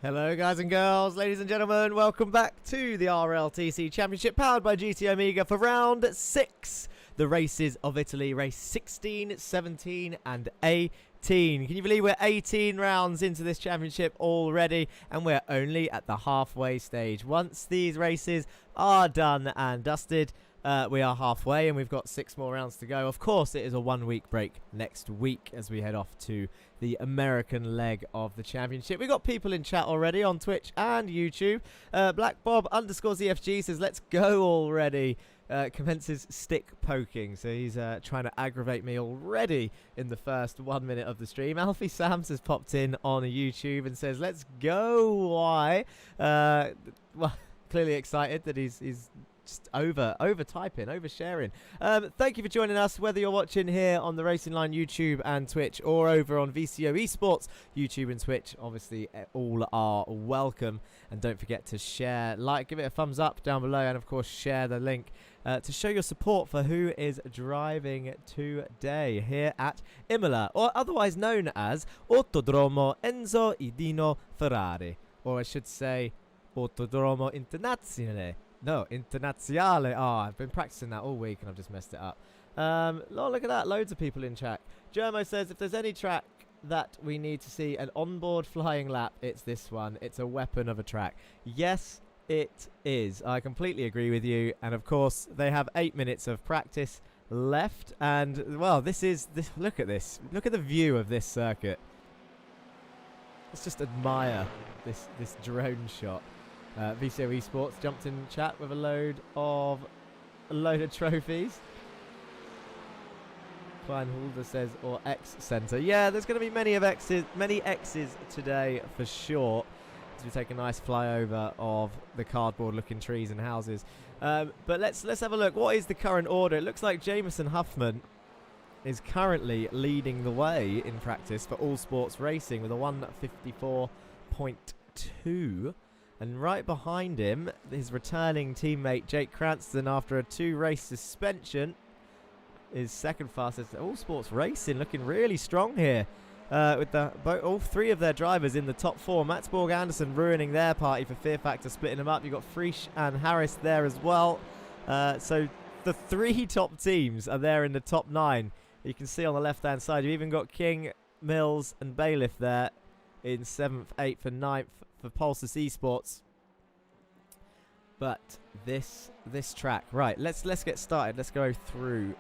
Hello guys and girls, ladies and gentlemen, welcome back to the RLTC Championship powered by GT Omega for round 6. The races of Italy, race 16, 17 and 18. Can you believe we're 18 rounds into this championship already and we're only at the halfway stage. Once these races are done and dusted, we are halfway and we've got 6 more rounds to go. Of course, it is a 1-week break next week as we head off to the American leg of the championship. We've got people in chat already on Twitch and YouTube. BlackBob_ZFG says, let's go already. Commences stick poking, so he's trying to aggravate me already in the first 1 minute of the stream. Alfie Sams has popped in on YouTube and says, let's go, why? Well, clearly excited that he's just over-typing, over-sharing. Thank you for joining us, whether you're watching here on the Racing Line YouTube and Twitch or over on VCO Esports YouTube and Twitch. Obviously, all are welcome. And don't forget to share, like, give it a thumbs up down below, and of course, share the link to show your support for who is driving today here at Imola, or otherwise known as Autodromo Enzo Idino Ferrari, or I should say Autodromo Internazionale. No, Internazionale. Oh, I've been practicing that all week and I've just messed it up. Oh, look at that. Loads of people in chat. Germo says, if there's any track that we need to see an onboard flying lap, it's this one. It's a weapon of a track. Yes, it is. I completely agree with you. And of course, they have 8 minutes of practice left. And, well, look at this. Look at the view of this circuit. Let's just admire this drone shot. VCO Esports jumped in chat with a load of trophies. Kleinholder says, or X Center. Yeah, there's going to be many X's today for sure. As we take a nice flyover of the cardboard-looking trees and houses. But let's have a look. What is the current order? It looks like Jameson Huffman is currently leading the way in practice for all sports racing with a 1:54.2. And right behind him, his returning teammate Jake Cranston, after a 2-race suspension, is second fastest. All Sports Racing looking really strong here, with all 3 of their drivers in the top 4. Mats Borg Anderson ruining their party for Fear Factor, splitting them up. You've got Frisch and Harris there as well. So the 3 top teams are there in the top 9. You can see on the left-hand side, you've even got King, Mills and Bailiff there in 7th, 8th and 9th for Pulsus Esports. But this track, right, let's get started. Let's go through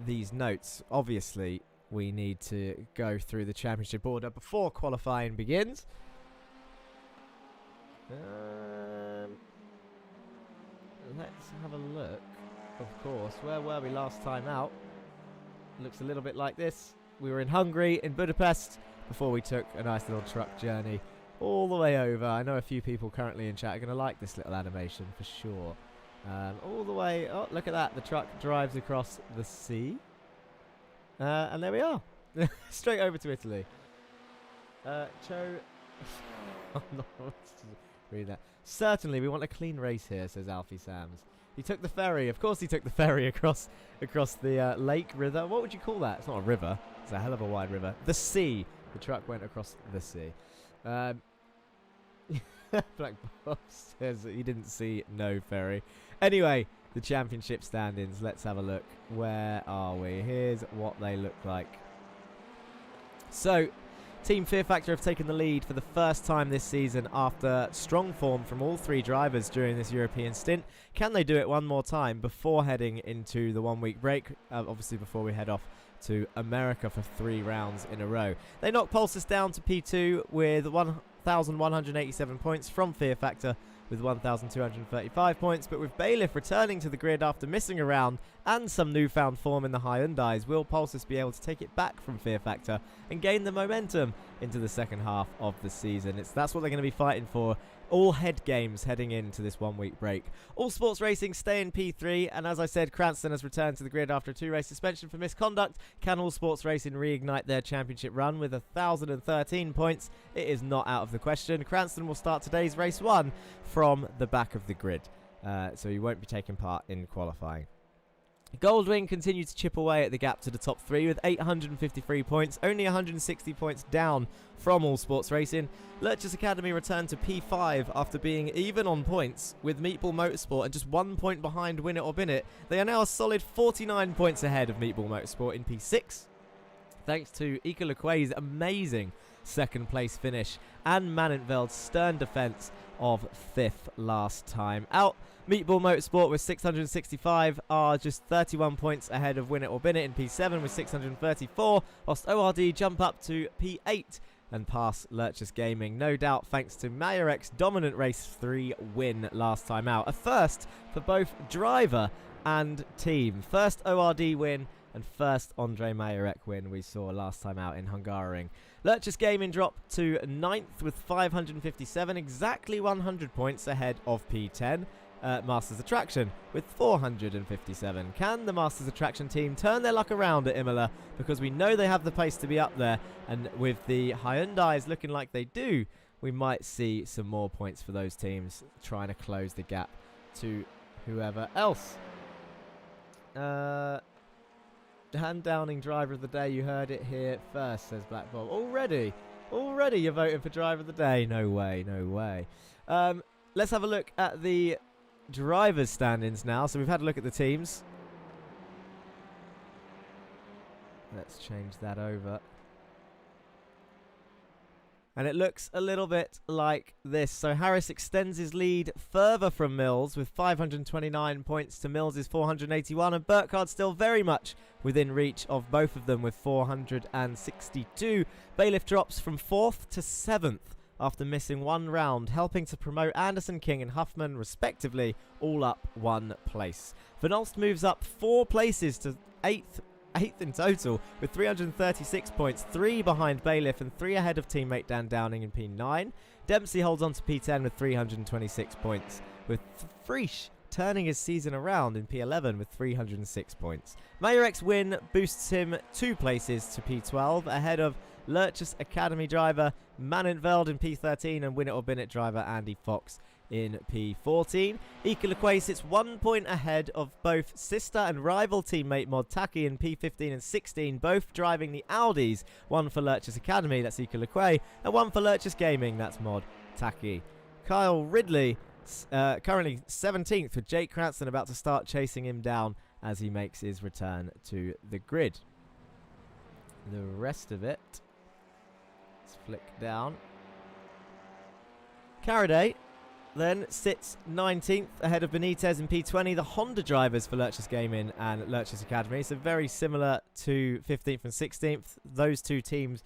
these notes. Obviously, we need to go through the championship order before qualifying begins. Let's have a look. Of course, where were we last time out? Looks a little bit like this. We were in Hungary, in Budapest, before we took a nice little truck journey all the way over. I know a few people currently in chat are going to like this little animation for sure. All the way, oh, look at that. The truck drives across the sea. And there we are. Straight over to Italy. Read that. Certainly, we want a clean race here, says Alfie Sams. He took the ferry. Of course he took the ferry across the lake, river. What would you call that? It's not a river. It's a hell of a wide river. The sea. The truck went across the sea. Black Bob says that he didn't see no ferry. Anyway, the championship standings. Let's have a look. Where are we? Here's what they look like. So, Team Fear Factor have taken the lead for the first time this season after strong form from all 3 drivers during this European stint. Can they do it one more time before heading into the 1-week break? Obviously before we head off to America for 3 rounds in a row. They knocked Pulsus down to P2 with 1,187 points from Fear Factor with 1,235 points, but with Bailiff returning to the grid after missing a round and some newfound form in the Hyundais, will Pulsus be able to take it back from Fear Factor and gain the momentum into the second half of the season? That's what they're going to be fighting for. All head games heading into this 1-week break. All Sports Racing stay in P3, and as I said, Cranston has returned to the grid after a 2-race suspension for misconduct. Can All Sports Racing reignite their championship run with 1,013 points? It is not out of the question. Cranston will start today's race 1 from the back of the grid, so he won't be taking part in qualifying. Goldwing continued to chip away at the gap to the top 3 with 853 points, only 160 points down from All Sports Racing. Lurch's Academy returned to P5 after being even on points with Meatball Motorsport and just 1 point behind Win It or Bin It. They are now a solid 49 points ahead of Meatball Motorsport in P6, thanks to Ika Lequay's amazing second place finish and Manentveld's stern defence of 5th last time out. Meatball Motorsport with 665 are just 31 points ahead of Win It or Bin It in P7 with 634. Whilst ORD jump up to P8 and pass Lurchus Gaming, no doubt thanks to Mayorek's dominant race 3 win last time out. A first for both driver and team. First ORD win and first Andre Mayorek win we saw last time out in Hungaroring. Lurchus Gaming dropped to 9th with 557, exactly 100 points ahead of P10. Masters Attraction with 457. Can the Masters Attraction team turn their luck around at Imola? Because we know they have the pace to be up there, and with the Hyundais looking like they do, we might see some more points for those teams trying to close the gap to whoever else. Dan Downing, driver of the day. You heard it here first, says Black Bob. Already you're voting for driver of the day? No way, no way. Let's have a look at the drivers' standings now. So we've had a look at the teams. Let's change that over. And it looks a little bit like this. So Harris extends his lead further from Mills with 529 points to Mills' 481. And Burkhardt still very much within reach of both of them with 462. Bailiff drops from 4th to 7th after missing 1 round, helping to promote Anderson, King and Huffman respectively, all up 1 place. Van Olst moves up 4 places to 8th in total with 336 points, 3 behind Bailiff and 3 ahead of teammate Dan Downing in P9. Dempsey holds on to P10 with 326 points, with Frisch turning his season around in P11 with 306 points. Mayorek's win boosts him 2 places to P12 ahead of Lurchus Academy driver Manenveld in P13 and Win It or Bin It driver Andy Fox in P14. Ika Lequay sits 1 point ahead of both sister and rival teammate Mod Taki in P15 and 16, both driving the Audis. 1 for Lurchus Academy, that's Ika Lequay, and 1 for Lurchus Gaming, that's Mod Taki. Kyle Ridley currently 17th with Jake Cranston about to start chasing him down as he makes his return to the grid. The rest of it, let's flick down. Caraday then sits 19th ahead of Benitez in P20, the Honda drivers for Lurchus Gaming and Lurchus Academy. So very similar to 15th and 16th. Those 2 teams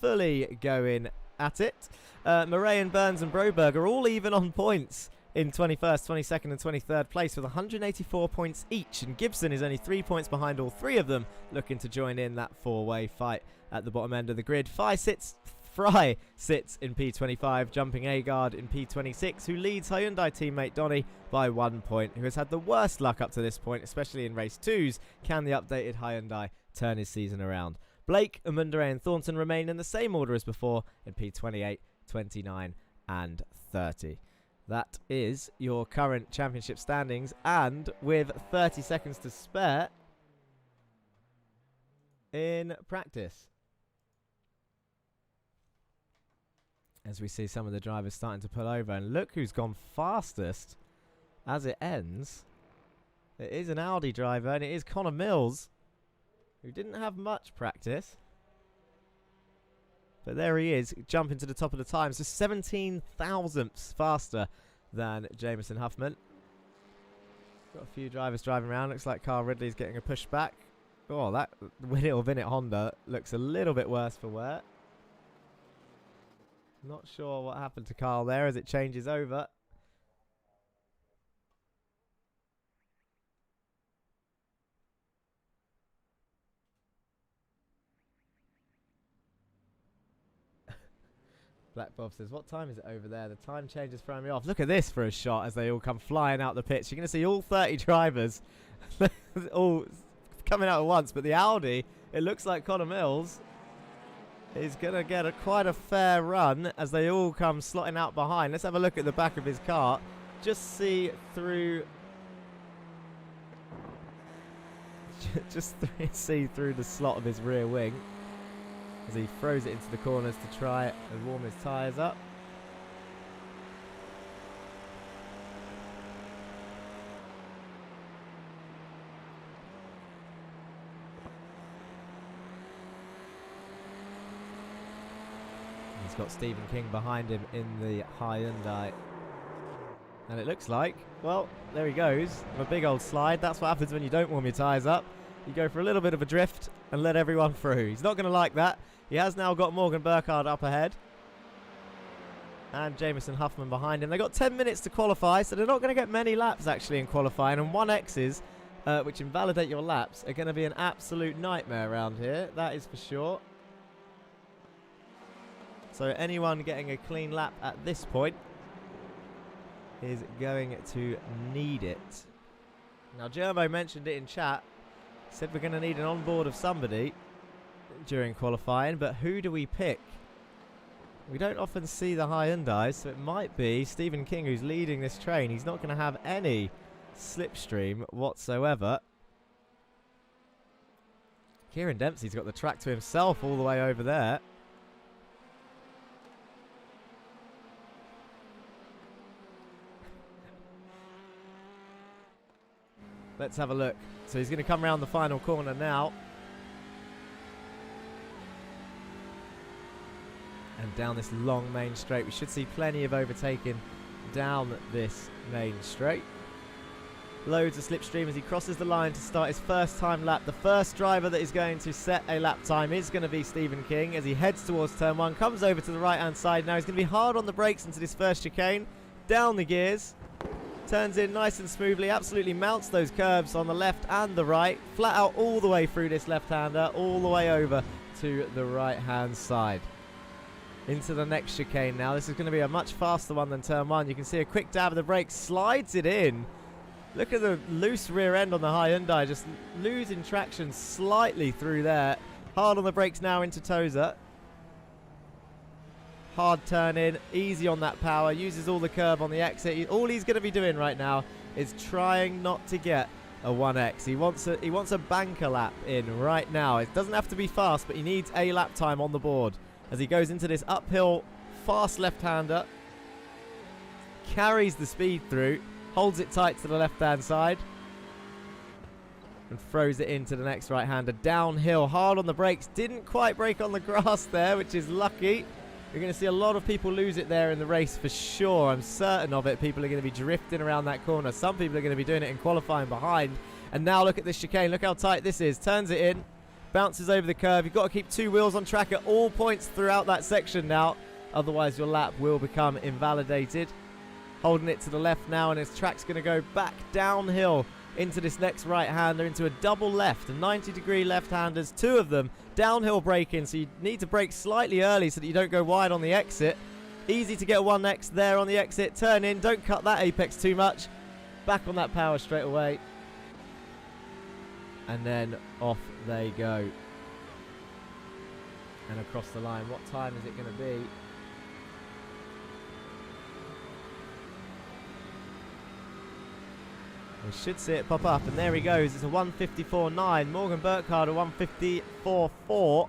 fully going at it. Murray and Burns and Broberg are all even on points in 21st, 22nd and 23rd place with 184 points each. And Gibson is only 3 points behind all 3 of them, looking to join in that 4-way fight at the bottom end of the grid. Fry sits in P25, jumping Agard in P26, who leads Hyundai teammate Donny by 1 point, who has had the worst luck up to this point, especially in race 2s. Can the updated Hyundai turn his season around? Blake, Amundare and Thornton remain in the same order as before in P28, 29 and 30. That is your current championship standings, and with 30 seconds to spare in practice, as we see some of the drivers starting to pull over, and look who's gone fastest as it ends. It is an Audi driver, and it is Connor Mills, who didn't have much practice. But there he is, jumping to the top of the times, just 17 thousandths faster than Jameson Huffman. Got a few drivers driving around. Looks like Carl Ridley's getting a push back. Oh, that Win It or Bin It Honda looks a little bit worse for wear. Not sure what happened to Carl there as it changes over. Black Bob says, what time is it over there? The time change is throwing me off. Look at this for a shot as they all come flying out the pitch. You're going to see all 30 drivers all coming out at once. But the Audi, it looks like Connor Mills is going to get quite a fair run as they all come slotting out behind. Let's have a look at the back of his car. Just see through just see through the slot of his rear wing as he throws it into the corners to try and warm his tyres up. He's got Stephen King behind him in the Hyundai. And it looks like, well, there he goes. A big old slide. That's what happens when you don't warm your tyres up. You go for a little bit of a drift and let everyone through. He's not going to like that. He has now got Morgan Burkhardt up ahead. And Jamison Huffman behind him. They've got 10 minutes to qualify, so they're not going to get many laps actually in qualifying. And 1Xs, which invalidate your laps, are going to be an absolute nightmare around here. That is for sure. So anyone getting a clean lap at this point is going to need it. Now, Germo mentioned it in chat. He said we're going to need an onboard of somebody during qualifying, but who do we pick? We don't often see the Hyundai, so it might be Stephen King who's leading this train. He's not going to have any slipstream whatsoever. Kieran Dempsey's got the track to himself all the way over there. Let's have a look. So he's going to come around the final corner now. And down this long main straight. We should see plenty of overtaking down this main straight. Loads of slipstream as he crosses the line to start his first time lap. The first driver that is going to set a lap time is going to be Stephen King as he heads towards turn 1. Comes over to the right hand side. Now he's going to be hard on the brakes into this first chicane. Down the gears. Turns in nice and smoothly, absolutely mounts those curbs on the left and the right. Flat out all the way through this left-hander, all the way over to the right-hand side. Into the next chicane now. This is going to be a much faster one than turn 1. You can see a quick dab of the brake, slides it in. Look at the loose rear end on the Hyundai, just losing traction slightly through there. Hard on the brakes now into Tozer. Hard turn in, easy on that power, uses all the curb on the exit. All he's going to be doing right now is trying not to get a 1X. He wants a banker lap in right now. It doesn't have to be fast, but he needs a lap time on the board as he goes into this uphill, fast left-hander. Carries the speed through, holds it tight to the left-hand side, and throws it into the next right-hander. Downhill, hard on the brakes. Didn't quite brake on the grass there, which is lucky. You're going to see a lot of people lose it there in the race for sure. I'm certain of it. People are going to be drifting around that corner. Some people are going to be doing it in qualifying behind. And now look at this chicane. Look how tight this is. Turns it in. Bounces over the curve. You've got to keep 2 wheels on track at all points throughout that section now. Otherwise, your lap will become invalidated. Holding it to the left now, and his track's going to go back downhill into this next right-hander, into a double left, 90-degree left-handers, 2 of them, downhill braking, so you need to brake slightly early so that you don't go wide on the exit. Easy to get 1X there on the exit, turn in, don't cut that apex too much. Back on that power straight away. And then off they go. And across the line, what time is it going to be? We should see it pop up, and there he goes. It's a 154.9. Morgan Burkhardt a 154.4.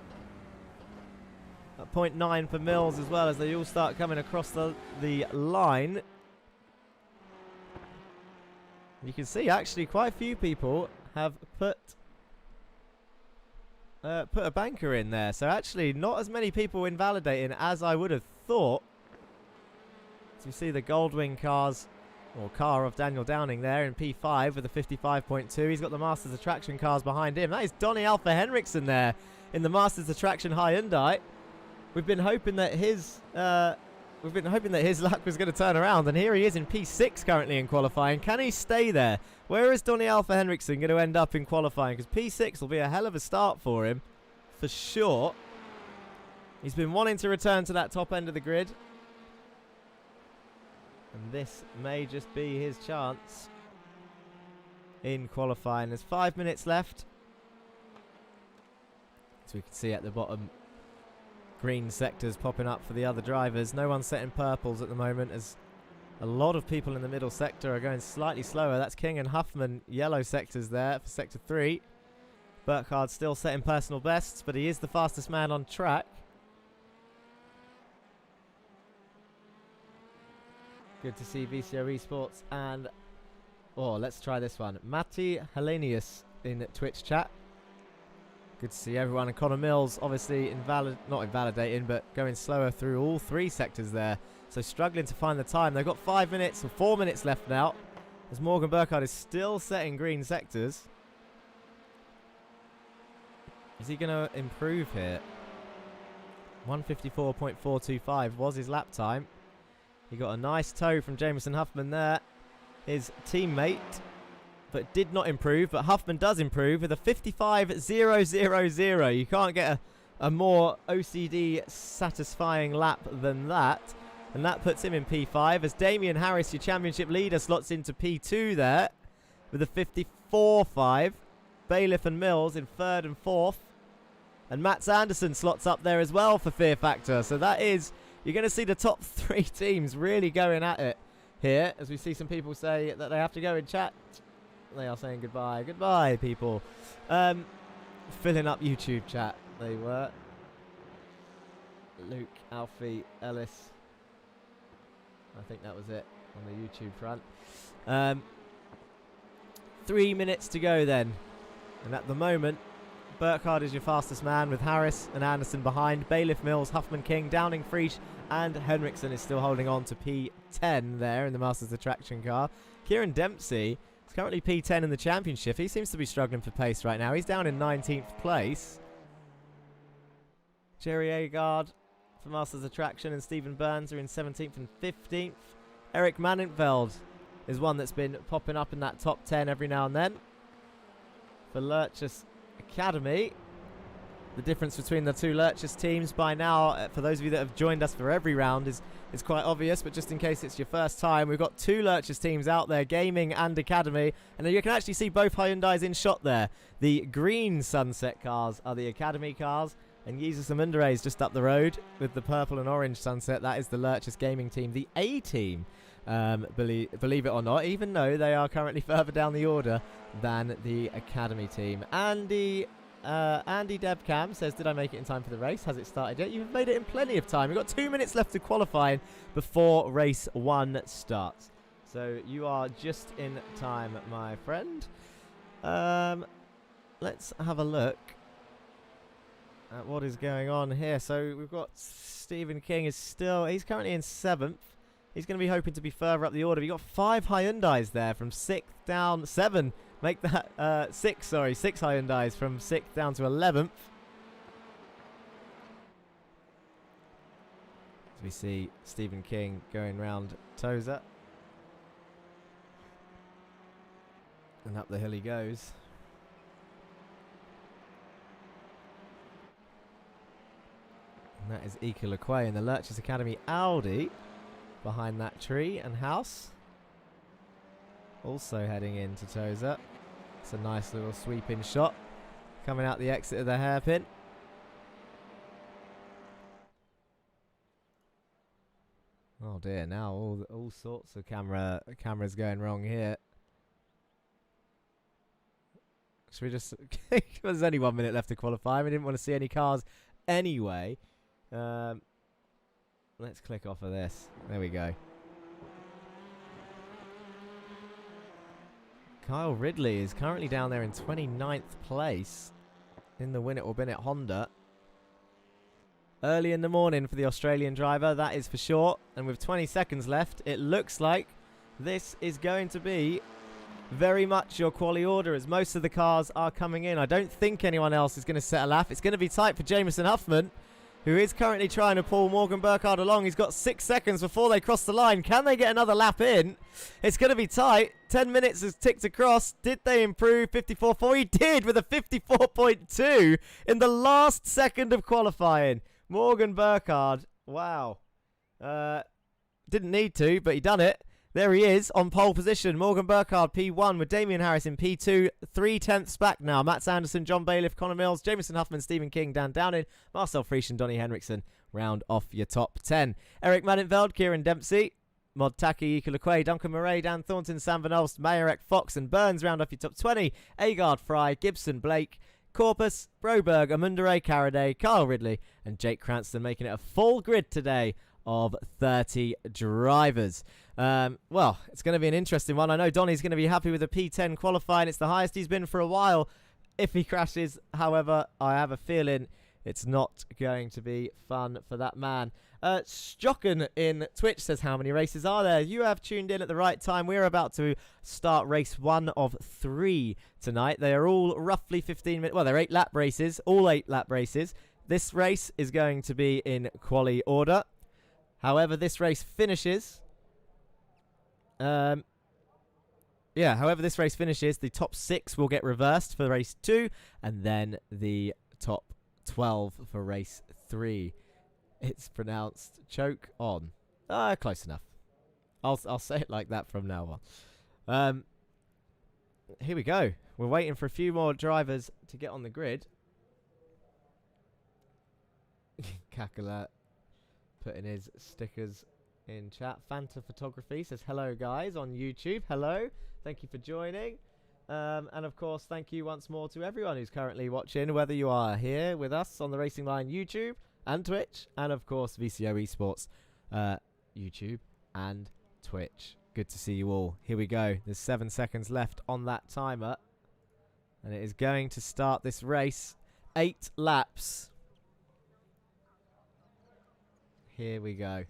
At 0.9 for Mills as well, as they all start coming across the line. You can see actually quite a few people have put a banker in there. So actually not as many people invalidating as I would have thought. So you see the Goldwing cars, or car of Daniel Downing there in P5 with a 55.2. He's got the Masters Attraction cars behind him. That is Donny Alpha Henriksen there in the Masters Attraction Hyundai. We've been hoping that his luck was going to turn around, and here he is in P6 currently in qualifying. Can he stay there? Where is Donny Alpha Henriksen going to end up in qualifying? Because P6 will be a hell of a start for him, for sure. He's been wanting to return to that top end of the grid. And this may just be his chance in qualifying. There's 5 minutes left. As we can see at the bottom, green sectors popping up for the other drivers. No one's setting purples at the moment, as a lot of people in the middle sector are going slightly slower. That's King and Huffman, yellow sectors there for sector 3. Burkhardt still setting personal bests, but he is the fastest man on track. Good to see VCO Esports and... Oh, let's try this one. Matti Helenius in Twitch chat. Good to see everyone. And Connor Mills, obviously not invalidating, but going slower through all 3 sectors there. So struggling to find the time. They've got 5 minutes or 4 minutes left now, as Morgan Burkhardt is still setting green sectors. Is he going to improve here? 154.425 was his lap time. He got a nice toe from Jameson Huffman there, his teammate, but did not improve. But Huffman does improve with a 55.000. You can't get a more OCD satisfying lap than that. And that puts him in P5 as Damian Harris, your championship leader, slots into P2 there with a 54.5. Bailiff and Mills in 3rd and 4th. And Mats Anderson slots up there as well for Fear Factor. So that is, you're going to see the top 3 teams really going at it here, as we see some people say that they have to go in chat. They are saying goodbye. Goodbye, people. Filling up YouTube chat, they were. Luke, Alfie, Ellis. I think that was it on the YouTube front. 3 minutes to go then. And at the moment, Burkhardt is your fastest man with Harris and Anderson behind. Bailiff, Mills, Huffman, King, Downing, Friesch and Henriksen is still holding on to P10 there in the Masters Attraction car. Kieran Dempsey is currently P10 in the championship. He seems to be struggling for pace right now. He's down in 19th place. Jerry Agard for Masters Attraction and Stephen Burns are in 17th and 15th. Eric Mannenfeld is one that's been popping up in that top 10 every now and then. For Lurchus Academy, the difference between the 2 Lurchus teams by now, for those of you that have joined us for every round, is quite obvious, but just in case it's your first time, we've got 2 Lurchus teams out there, Gaming and Academy, and you can actually see both Hyundais in shot there. The green Sunset cars are the Academy cars, and Jesus Amundere is just up the road with the purple and orange Sunset. That is the Lurchus Gaming team. The A team, believe it or not, even though they are currently further down the order than the Academy team. Andy Debcam says, did I make it in time for the race? Has it started yet? You've made it in plenty of time. We've got 2 minutes left to qualifying before race 1 starts. So you are just in time, my friend. Let's have a look at what is going on here. So we've got Stephen King he's currently in 7th. He's going to be hoping to be further up the order. We've got 5 Hyundais there from 6th down 7. Make that 6 Hyundais from 6th down to 11th. As we see Stephen King going round Tozer. And up the hill he goes. And that is Ika Lequay in the Lurchus Academy Audi behind that tree and house. Also heading into Tozer. It's a nice little sweeping shot coming out the exit of the hairpin. Oh dear, now all sorts of cameras going wrong here. Should we just... There's only 1 minute left to qualify. We didn't want to see any cars anyway. Let's click off of this. There we go. Kyle Ridley is currently down there in 29th place in the Win It or Bin It Honda. Early in the morning for the Australian driver, that is for sure. And with 20 seconds left, it looks like this is going to be very much your quali order, as most of the cars are coming in. I don't think anyone else is going to set a lap. It's going to be tight for Jameson Huffman, who is currently trying to pull Morgan Burkhardt along. He's got 6 seconds before they cross the line. Can they get another lap in? It's going to be tight. 10 minutes has ticked across. Did they improve? 54.4. He did with a 54.2 in the last second of qualifying. Morgan Burkhardt. Wow. Didn't need to, but he done it. There he is on pole position. Morgan Burkhardt, P1, with Damian Harris in P2. 3/10ths back now. Mats Anderson, John Bailiff, Connor Mills, Jameson Huffman, Stephen King, Dan Downing, Marcel Friesch and Donny Henriksen round off your top 10. Eric Mannenfeld, Kieran Dempsey, Mod Taki, Ika Lequay, Duncan Murray, Dan Thornton, Sam Van Olst, Mayerek, Fox and Burns round off your top 20. Agard, Fry, Gibson, Blake, Corpus, Broberg, Amundere, Caraday, Kyle Ridley, and Jake Cranston, making it a full grid today of 30 drivers. Well, it's going to be an interesting one. I know Donny's going to be happy with the P10 qualifying. It's the highest he's been for a while. If he crashes, however, I have a feeling it's not going to be fun for that man. Stocken in Twitch says, how many races are there? You have tuned in at the right time. We're about to start race 1 of 3 tonight. They are all roughly 15 minutes. Well, they're 8-lap races, all 8-lap races. This race is going to be in quali order. However, this race finishes. However this race finishes, the top 6 will get reversed for race 2, and then the top 12 for race 3. It's pronounced choke on. Close enough. I'll say it like that from now on. Here we go. We're waiting for a few more drivers to get on the grid. Kakala putting his stickers in chat. Fanta Photography says hello guys on YouTube. Hello. Thank you for joining. And of course, thank you once more to everyone who's currently watching, whether you are here with us on the Racing Line YouTube and Twitch, and of course VCO Esports YouTube and Twitch. Good to see you all. Here we go. There's 7 seconds left on that timer, and it is going to start this race. 8 laps. Here we go.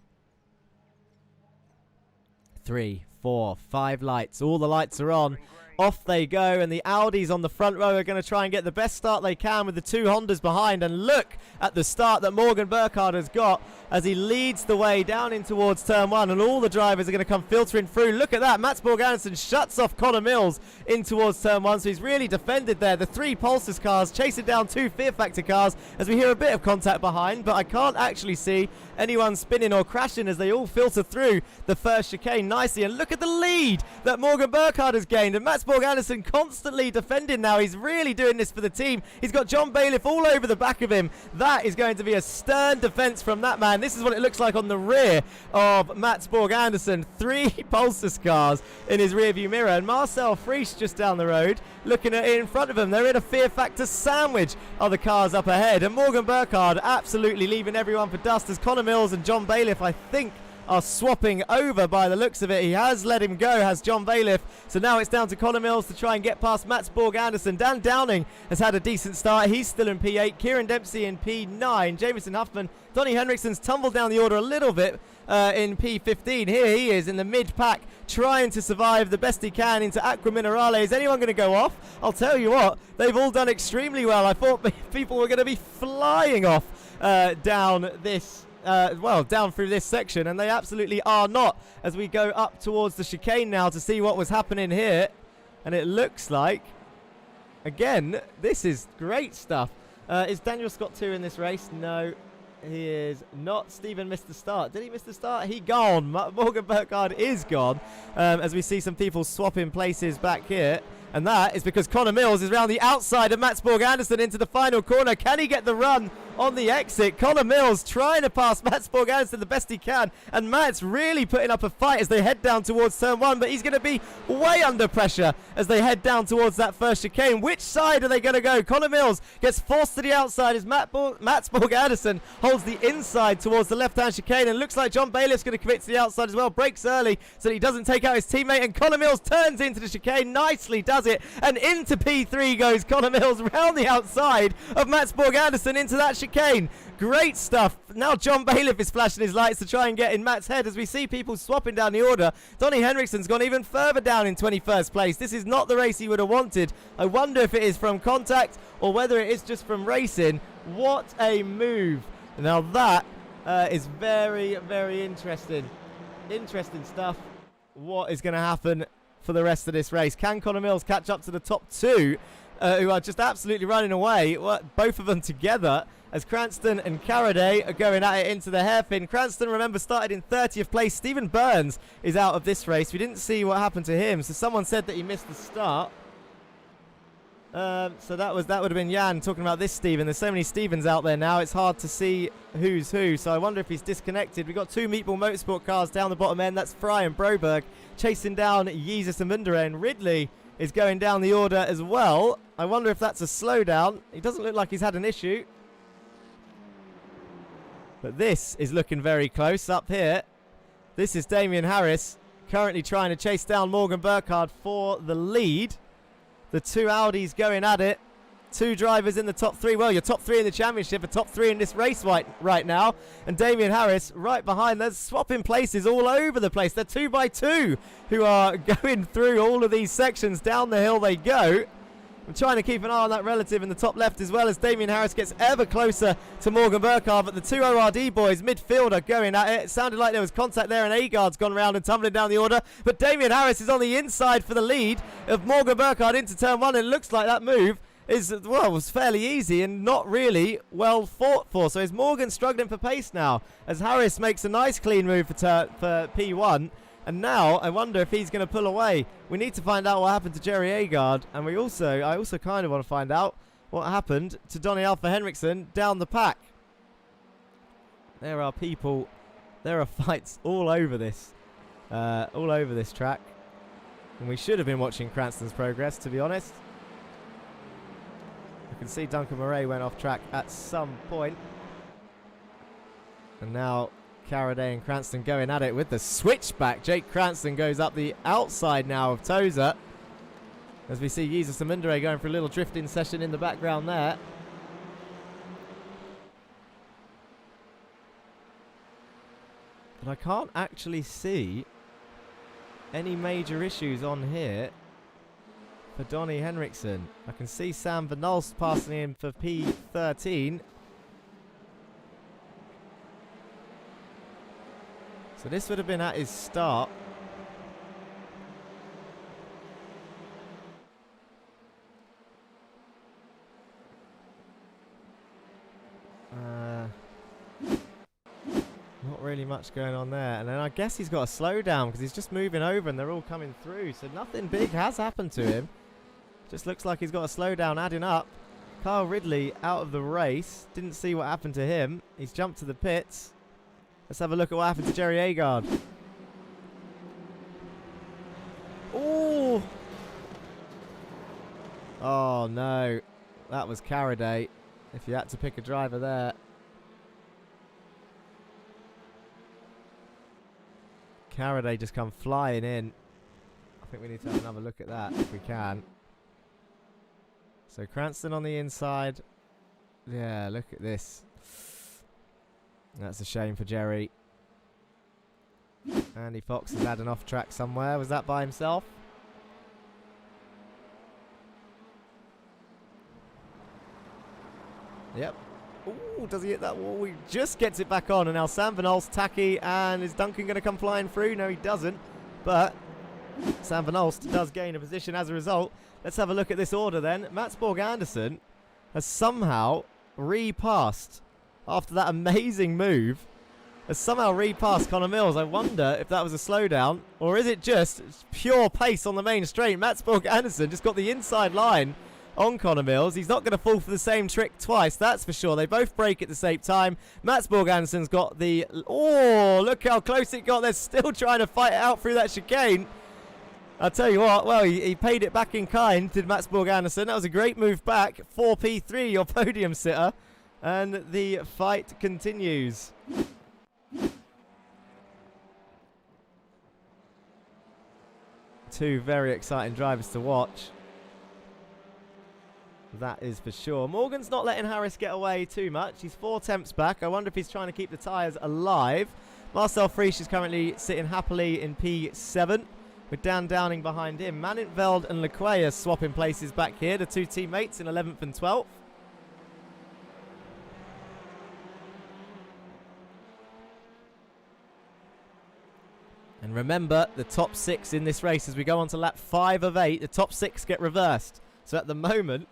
3, 4, 5 lights. All the lights are on. Off they go, and the Audis on the front row are going to try and get the best start they can with the 2 Hondas behind. And look at the start that Morgan Burkhardt has got as he leads the way down in towards turn 1, and all the drivers are going to come filtering through. Look at that. Mats Borg Anderson shuts off Connor Mills in towards turn 1, so he's really defended there. The 3 Pulsars cars chasing down 2 Fear Factor cars as we hear a bit of contact behind, but I can't actually see anyone spinning or crashing as they all filter through the first chicane nicely. And look at the lead that Morgan Burkhardt has gained, and Mats Borg Anderson constantly defending now. He's really doing this for the team. He's got John Bailiff all over the back of him. That is going to be a stern defense from that man. This is what it looks like on the rear of Mats Borg Anderson. 3 Pulsar cars in his rearview mirror, and Marcel Frisch just down the road looking at it in front of him. They're in a Fear Factor sandwich of the cars up ahead, and Morgan Burkhardt absolutely leaving everyone for dust as Connor Mills and John Bailiff, I think, are swapping over by the looks of it. He has let him go, has John Bailiff. So now it's down to Connor Mills to try and get past Mats Borg Anderson. Dan Downing has had a decent start. He's still in P8. Kieran Dempsey in P9. Jameson Huffman. Donny Henriksen's tumbled down the order a little bit in P15. Here he is in the mid-pack trying to survive the best he can into Aqua Minerale. Is anyone going to go off? I'll tell you what, they've all done extremely well. I thought people were going to be flying off down this down through this section, and they absolutely are not, as we go up towards the chicane now to see what was happening here. And it looks like, again, this is great stuff. Is Daniel Scott 2 in this race? No, he is not. Stephen missed the start. Did he miss the start? He gone. Morgan Burkhardt is gone, as we see some people swapping places back here. And that is because Connor Mills is round the outside of Mats Borg Anderson into the final corner. Can he get the run on the exit? Connor Mills trying to pass Mats Borg Anderson the best he can. And Mats really putting up a fight as they head down towards turn 1. But he's going to be way under pressure as they head down towards that first chicane. Which side are they going to go? Connor Mills gets forced to the outside as Mats Borg Anderson holds the inside towards the left-hand chicane. And looks like John Bailiff's going to commit to the outside as well. Breaks early so that he doesn't take out his teammate. And Connor Mills turns into the chicane. Nicely does it, and into P3 goes Connor Mills round the outside of Mats Borg Anderson into that chicane. Great stuff. Now John Bailiff is flashing his lights to try and get in Matt's head as we see people swapping down the order. Donny Henriksen's gone even further down in 21st place. This is not the race he would have wanted. I wonder if it is from contact or whether it is just from racing. What a move. Now that is very, very interesting. Interesting stuff. What is going to happen for the rest of this race? Can Connor Mills catch up to the top 2 who are just absolutely running away? Well, both of them together as Cranston and Caraday are going at it into the hairpin. Cranston, remember, started in 30th place. Stephen Burns is out of this race. We didn't see what happened to him, so someone said that he missed the start. So that would have been Jan talking about this Stephen. There's so many Stephens out there now, it's hard to see who's who. So I wonder if he's disconnected. We've got 2 Meatball Motorsport cars down the bottom end. That's Fry and Broberg chasing down Yeezus and Mundere, and Ridley is going down the order as well. I wonder if that's a slowdown. He doesn't look like he's had an issue. But this is looking very close up here. This is Damien Harris currently trying to chase down Morgan Burkhardt for the lead. The two Audis going at it. Two drivers in the top three. Well, your top three in the championship, a top three in this race right now. And Damien Harris right behind. They're swapping places all over the place. They're 2 by 2 who are going through all of these sections. Down the hill they go. I'm trying to keep an eye on that relative in the top left as well as Damien Harris gets ever closer to Morgan Burkhardt. But the two ORD boys, midfield, are going at it. It sounded like there was contact there and Agard's gone round and tumbling down the order. But Damien Harris is on the inside for the lead of Morgan Burkhardt into turn one. And it looks like that move was fairly easy and not really well fought for. So is Morgan struggling for pace now as Harris makes a nice clean move for P1. And now I wonder if he's going to pull away. We need to find out what happened to Jerry Agard. And I also kind of want to find out what happened to Donny Alpha Henriksen down the pack. There are people, there are fights all over this track. And we should have been watching Cranston's progress, to be honest. You can see Duncan Murray went off track at some point. And now Caraday and Cranston going at it with the switchback. Jake Cranston goes up the outside now of Tozer. As we see Jesus Amundere going for a little drifting session in the background there. But I can't actually see any major issues on here for Donny Henriksen. I can see Sam Van Nulst passing him for P13. So this would have been at his start. Not really much going on there. And then I guess he's got a slowdown because he's just moving over and they're all coming through. So nothing big has happened to him. Just looks like he's got a slowdown adding up. Kyle Ridley out of the race. Didn't see what happened to him. He's jumped to the pits. Let's have a look at what happened to Jerry Agard. Ooh! Oh no. That was Caraday. If you had to pick a driver there. Caraday just come flying in. I think we need to have another look at that if we can. So Cranston on the inside. Yeah, look at this. That's a shame for Jerry. Andy Fox has had an off track somewhere. Was that by himself? Yep. Ooh, does he hit that wall? He just gets it back on. And now Sam Van Nulst tacky. And is Duncan going to come flying through? No, he doesn't. But Sam Van Nulst does gain a position as a result. Let's have a look at this order then. Matsborg Anderson has somehow repassed after that amazing move. Has somehow repassed Connor Mills. I wonder if that was a slowdown or is it just pure pace on the main straight. Matsborg Anderson just got the inside line on Connor Mills. He's not going to fall for the same trick twice, that's for sure. They both break at the same time. Matsborg Anderson's got the... Oh, look how close it got. They're still trying to fight it out through that chicane. I'll tell you what, well, he paid it back in kind, did Matsborg Anderson. That was a great move back. 4P3, your podium sitter. And the fight continues. Two very exciting drivers to watch. That is for sure. Morgan's not letting Harris get away too much. He's 4 tenths back. I wonder if he's trying to keep the tyres alive. Marcel Friesch is currently sitting happily in P7. With Dan Downing behind him. Manintveld and Lequea swapping places back here. The two teammates in 11th and 12th. And remember, the top 6 in this race as we go on to lap 5 of 8. The top 6 get reversed. So at the moment...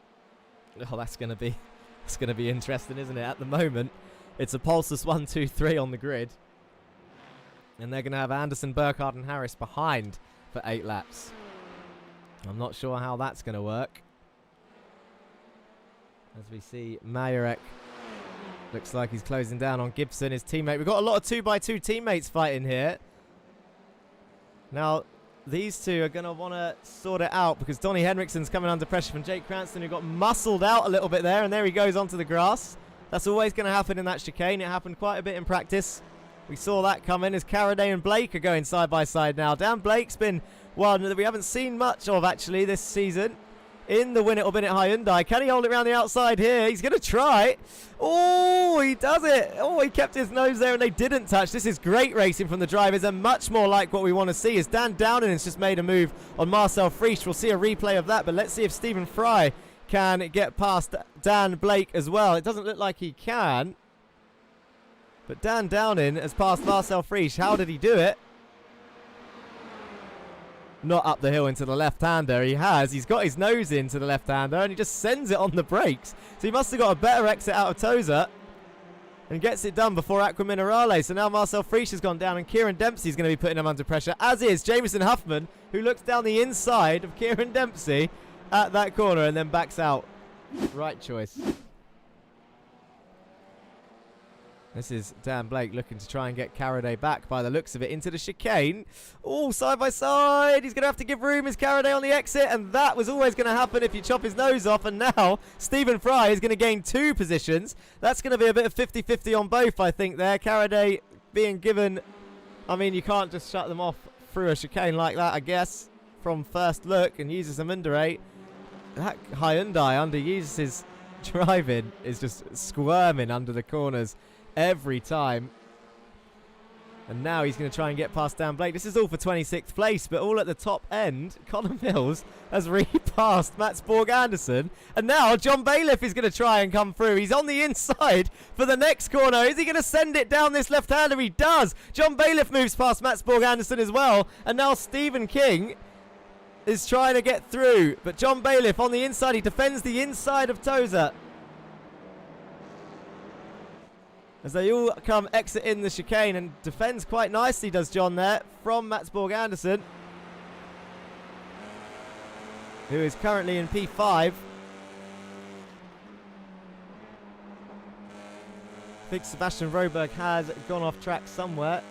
Oh, that's going to be interesting, isn't it? At the moment, it's a Pulsus 1, 2, 3 on the grid. And they're going to have Anderson, Burkhardt and Harris behind for 8 laps. I'm not sure how that's going to work. As we see Majorek, looks like he's closing down on Gibson, his teammate. We've got a lot of 2x2 teammates fighting here. Now, these two are going to want to sort it out because Donnie Henriksen's coming under pressure from Jake Cranston, who got muscled out a little bit there, and there he goes onto the grass. That's always going to happen in that chicane. It happened quite a bit in practice. We saw that coming as Carraday and Blake are going side by side now. Dan Blake's been one that we haven't seen much of actually this season in the Win It or Bin It Hyundai. Can he hold it around the outside here? He's going to try. Oh, he does it. Oh, he kept his nose there and they didn't touch. This is great racing from the drivers and much more like what we want to see as Dan Downing has just made a move on Marcel Friesch. We'll see a replay of that, but let's see if Stephen Fry can get past Dan Blake as well. It doesn't look like he can. But Dan Downing has passed Marcel Friesch. How did he do it? Not up the hill into the left-hander. He has. He's got his nose into the left-hander and he just sends it on the brakes. So he must have got a better exit out of Toza and gets it done before Aqua Minerale. So now Marcel Friesch has gone down and Kieran Dempsey's going to be putting him under pressure, as is Jameson Huffman, who looks down the inside of Kieran Dempsey at that corner and then backs out. Right choice. This is Dan Blake looking to try and get Carraday back by the looks of it into the chicane. Oh, side by side. He's going to have to give room as Carraday on the exit. And that was always going to happen if you chop his nose off. And now Stephen Fry is going to gain 2 positions. That's going to be a bit of 50-50 on both, I think, there. Carraday being given... I mean, you can't just shut them off through a chicane like that, I guess, from first look. And uses them under 8. That Hyundai under uses driving is just squirming under the corners every time. And now he's going to try and get past Dan Blake. This is all for 26th place, but all at the top end. Connor Mills has repassed Mats Borg Anderson. And now John Bailiff is going to try and come through. He's on the inside for the next corner. Is he going to send it down this left-hander? He does. John Bailiff moves past Mats Borg Anderson as well. And now Stephen King is trying to get through. But John Bailiff on the inside. He defends the inside of Toza. As they all come exit in the chicane and defends quite nicely, does John there, from Mats Borg Anderson, who is currently in P5. I think Sebastian Roberg has gone off track somewhere.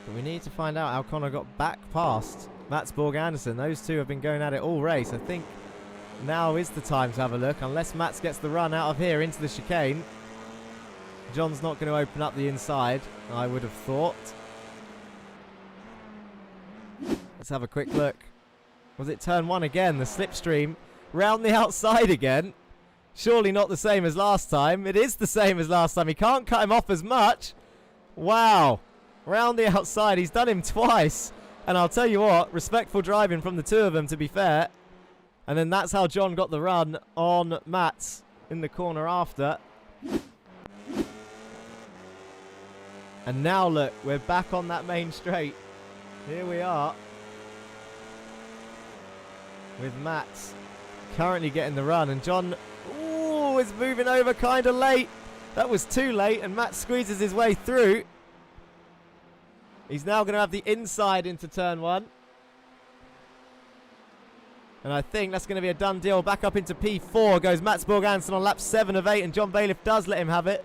But we need to find out how Connor got back past Mats Borg Anderson. Those two have been going at it all race. I think now is the time to have a look, unless Mats gets the run out of here into the chicane. John's not going to open up the inside, I would have thought. Let's have a quick look. Was it turn 1 again? The slipstream round the outside again. Surely not the same as last time. It is the same as last time. He can't cut him off as much. Wow. Round the outside. He's done him twice. And I'll tell you what, respectful driving from the two of them, to be fair. And then that's how John got the run on Mats in the corner after. And now look, we're back on that main straight. Here we are. With Mats currently getting the run. And John, ooh, is moving over kind of late. That was too late. And Mats squeezes his way through. He's now going to have the inside into turn 1. And I think that's going to be a done deal. Back up into P4 goes Mats Borg Anderson on lap 7 of 8. And John Bailiff does let him have it.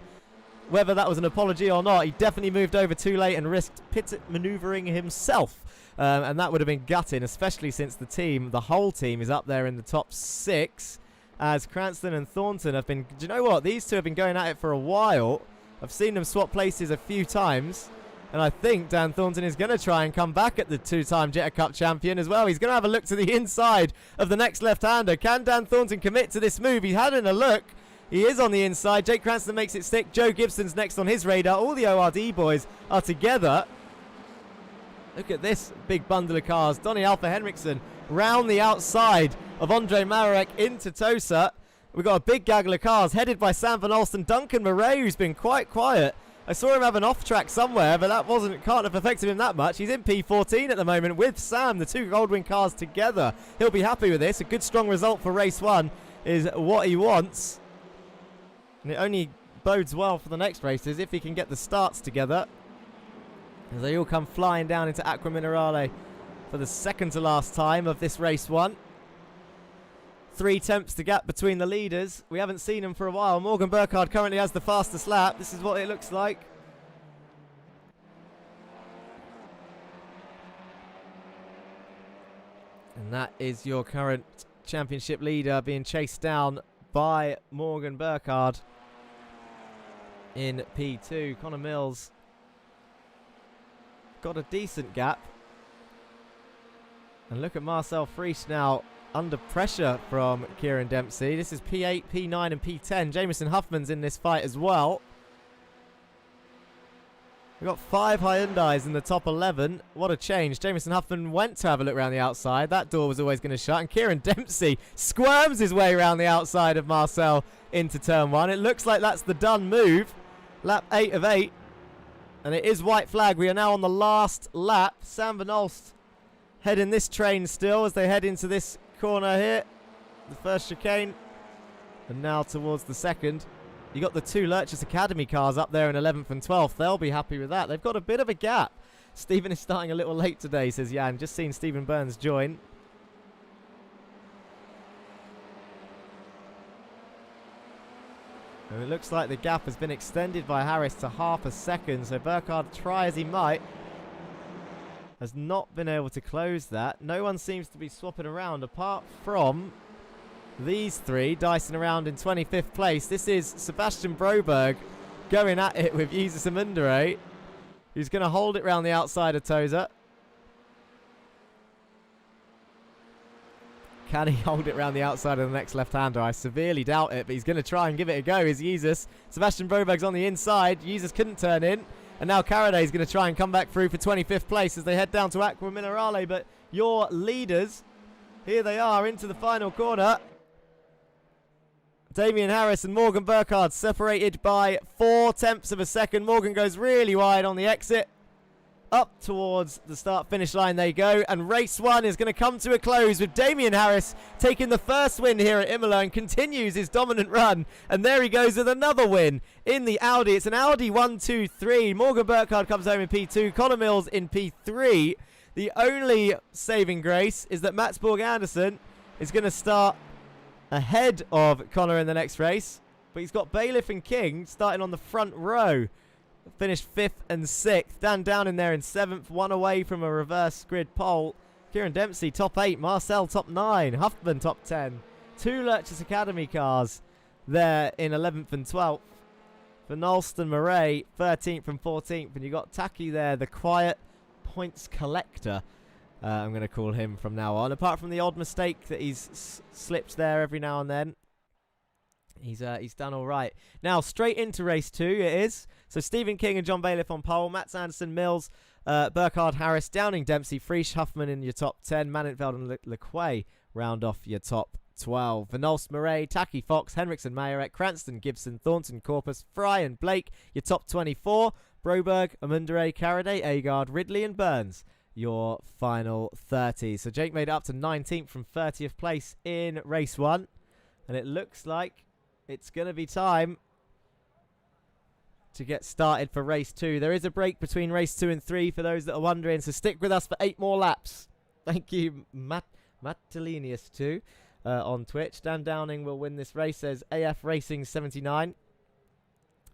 Whether that was an apology or not, he definitely moved over too late and risked pit maneuvering himself. And that would have been gutting, especially since the whole team is up there in the top 6. As Cranston and Thornton have been... Do you know what? These two have been going at it for a while. I've seen them swap places a few times. And I think Dan Thornton is going to try and come back at the 2-time Jetta Cup champion as well. He's going to have a look to the inside of the next left-hander. Can Dan Thornton commit to this move? He had a look. He is on the inside. Jake Cranston makes it stick. Joe Gibson's next on his radar. All the ORD boys are together. Look at this big bundle of cars. Donny Alpha Henriksen round the outside of Andre Marek into Tosa. We've got a big gaggle of cars headed by Sam Van Alsten. Duncan Murray, who's been quite quiet. I saw him have an off track somewhere, but that can't have affected him that much. He's in P14 at the moment with Sam, the 2 Goldwing cars together. He'll be happy with this. A good strong result for race 1 is what he wants. And it only bodes well for the next races if he can get the starts together. As they all come flying down into Aqua Minerale for the second to last time of this race 1. 3 tenths to gap between the leaders. We haven't seen him for a while. Morgan Burkhardt currently has the fastest lap. This is what it looks like. And that is your current championship leader being chased down by Morgan Burkhardt in P2. Connor Mills got a decent gap. And look at Marcel Frisch now under pressure from Kieran Dempsey. This is P8, P9 and P10. Jamison Huffman's in this fight as well. We've got 5 Hyundais in the top 11. What a change. Jamison Huffman went to have a look around the outside. That door was always going to shut. And Kieran Dempsey squirms his way around the outside of Marcel into turn 1. It looks like that's the done move. Lap 8 of 8. And it is white flag. We are now on the last lap. Sam Van Olst heading this train still as they head into this corner here. The first chicane. And now towards the second. You got the 2 Lurchus Academy cars up there in 11th and 12th. They'll be happy with that. They've got a bit of a gap. Stephen is starting a little late today, says Jan. Just seen Stephen Burns join. And it looks like the gap has been extended by Harris to half a second. So Burkhardt, try as he might, has not been able to close that. No one seems to be swapping around apart from these 3 dicing around in 25th place. This is Sebastian Broberg going at it with Jesus Amundere, who's going to hold it round the outside of Tozer. Can he hold it round the outside of the next left-hander? I severely doubt it, but he's going to try and give it a go. Is Jesus. Sebastian Broberg's on the inside. Jesus couldn't turn in. And now Caraday is going to try and come back through for 25th place as they head down to Aqua Minerale. But your leaders, here they are into the final corner. Damian Harris and Morgan Burkhardt separated by 0.4 of a second. Morgan goes really wide on the exit. Up towards the start-finish line they go. And race 1 is going to come to a close with Damian Harris taking the first win here at Imola and continues his dominant run. And there he goes with another win in the Audi. It's an Audi 1-2-3. Morgan Burkhardt comes home in P2. Connor Mills in P3. The only saving grace is that Mats Borg Anderson is going to start ahead of Connor in the next race, but he's got Bailiff and King starting on the front row. Finished 5th and 6th. Dan down in there in 7th, 1 away from a reverse grid pole. Kieran Dempsey top 8, Marcel top 9, Huffman top 10. 2 Lurchus Academy cars there in 11th and 12th. For Nolst and Murray, 13th and 14th. And you got Taki there, the quiet points collector. I'm going to call him from now on. Apart from the odd mistake that he's slipped there every now and then, he's done all right. Now, straight into race 2 it is. So Stephen King and John Bailiff on pole. Mats Anderson, Mills, Burkhardt, Harris, Downing, Dempsey, Frisch, Huffman in your top 10. Mannenfeld and Lequay round off your top 12. Vanolst, Murray, Taki, Fox, Henriksen, Mayerek, Cranston, Gibson, Thornton, Corpus, Fry and Blake, your top 24. Broberg, Amundere, Caraday, Agard, Ridley and Burns, your final 30. So Jake made it up to 19th from 30th place in race 1. And it looks like it's going to be time to get started for race 2. There is a break between race 2 and 3 for those that are wondering. So stick with us for 8 more laps. Thank you, Mattilinius 2 on Twitch. Dan Downing will win this race, says AF Racing 79.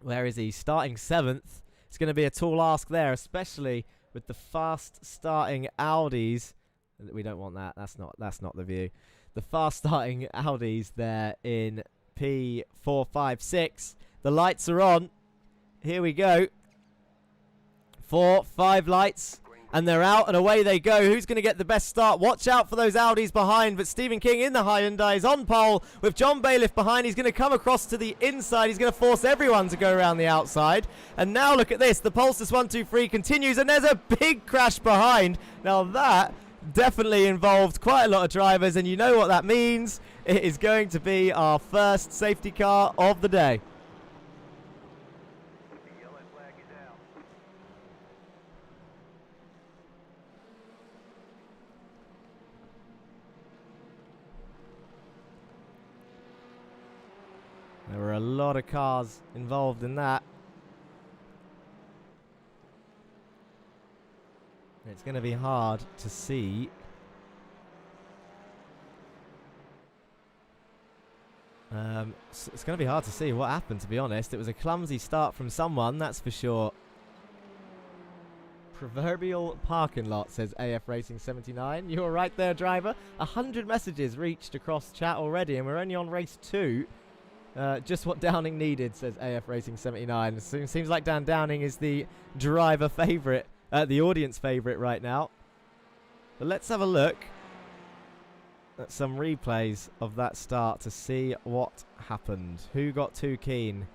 Where is he? Starting 7th. It's going to be a tall ask there, especially with the fast starting Audis. We don't want that. That's not the view. The fast starting Audis there in P4, 5, 6. The lights are on. Here we go. 4, 5 lights. And they're out and away they go. Who's going to get the best start? Watch out for those Audis behind. But Stephen King in the Hyundai is on pole with John Bailiff behind. He's going to come across to the inside. He's going to force everyone to go around the outside. And now look at this. The Pulsar 1-2-3 continues. And there's a big crash behind. Now that definitely involved quite a lot of drivers. And you know what that means. It is going to be our first safety car of the day. There were a lot of cars involved in that. It's going to be hard to see. It's going to be hard to see what happened, to be honest. It was a clumsy start from someone, that's for sure. proverbial parking lot, says AF Racing 79. You're right there, driver. 100 messages reached across chat already, and we're only on race 2. Just what Downing needed, says AF Racing 79. Seems like Dan Downing is the driver favourite, the audience favourite right now. But let's have a look at some replays of that start to see what happened. Who got too keen?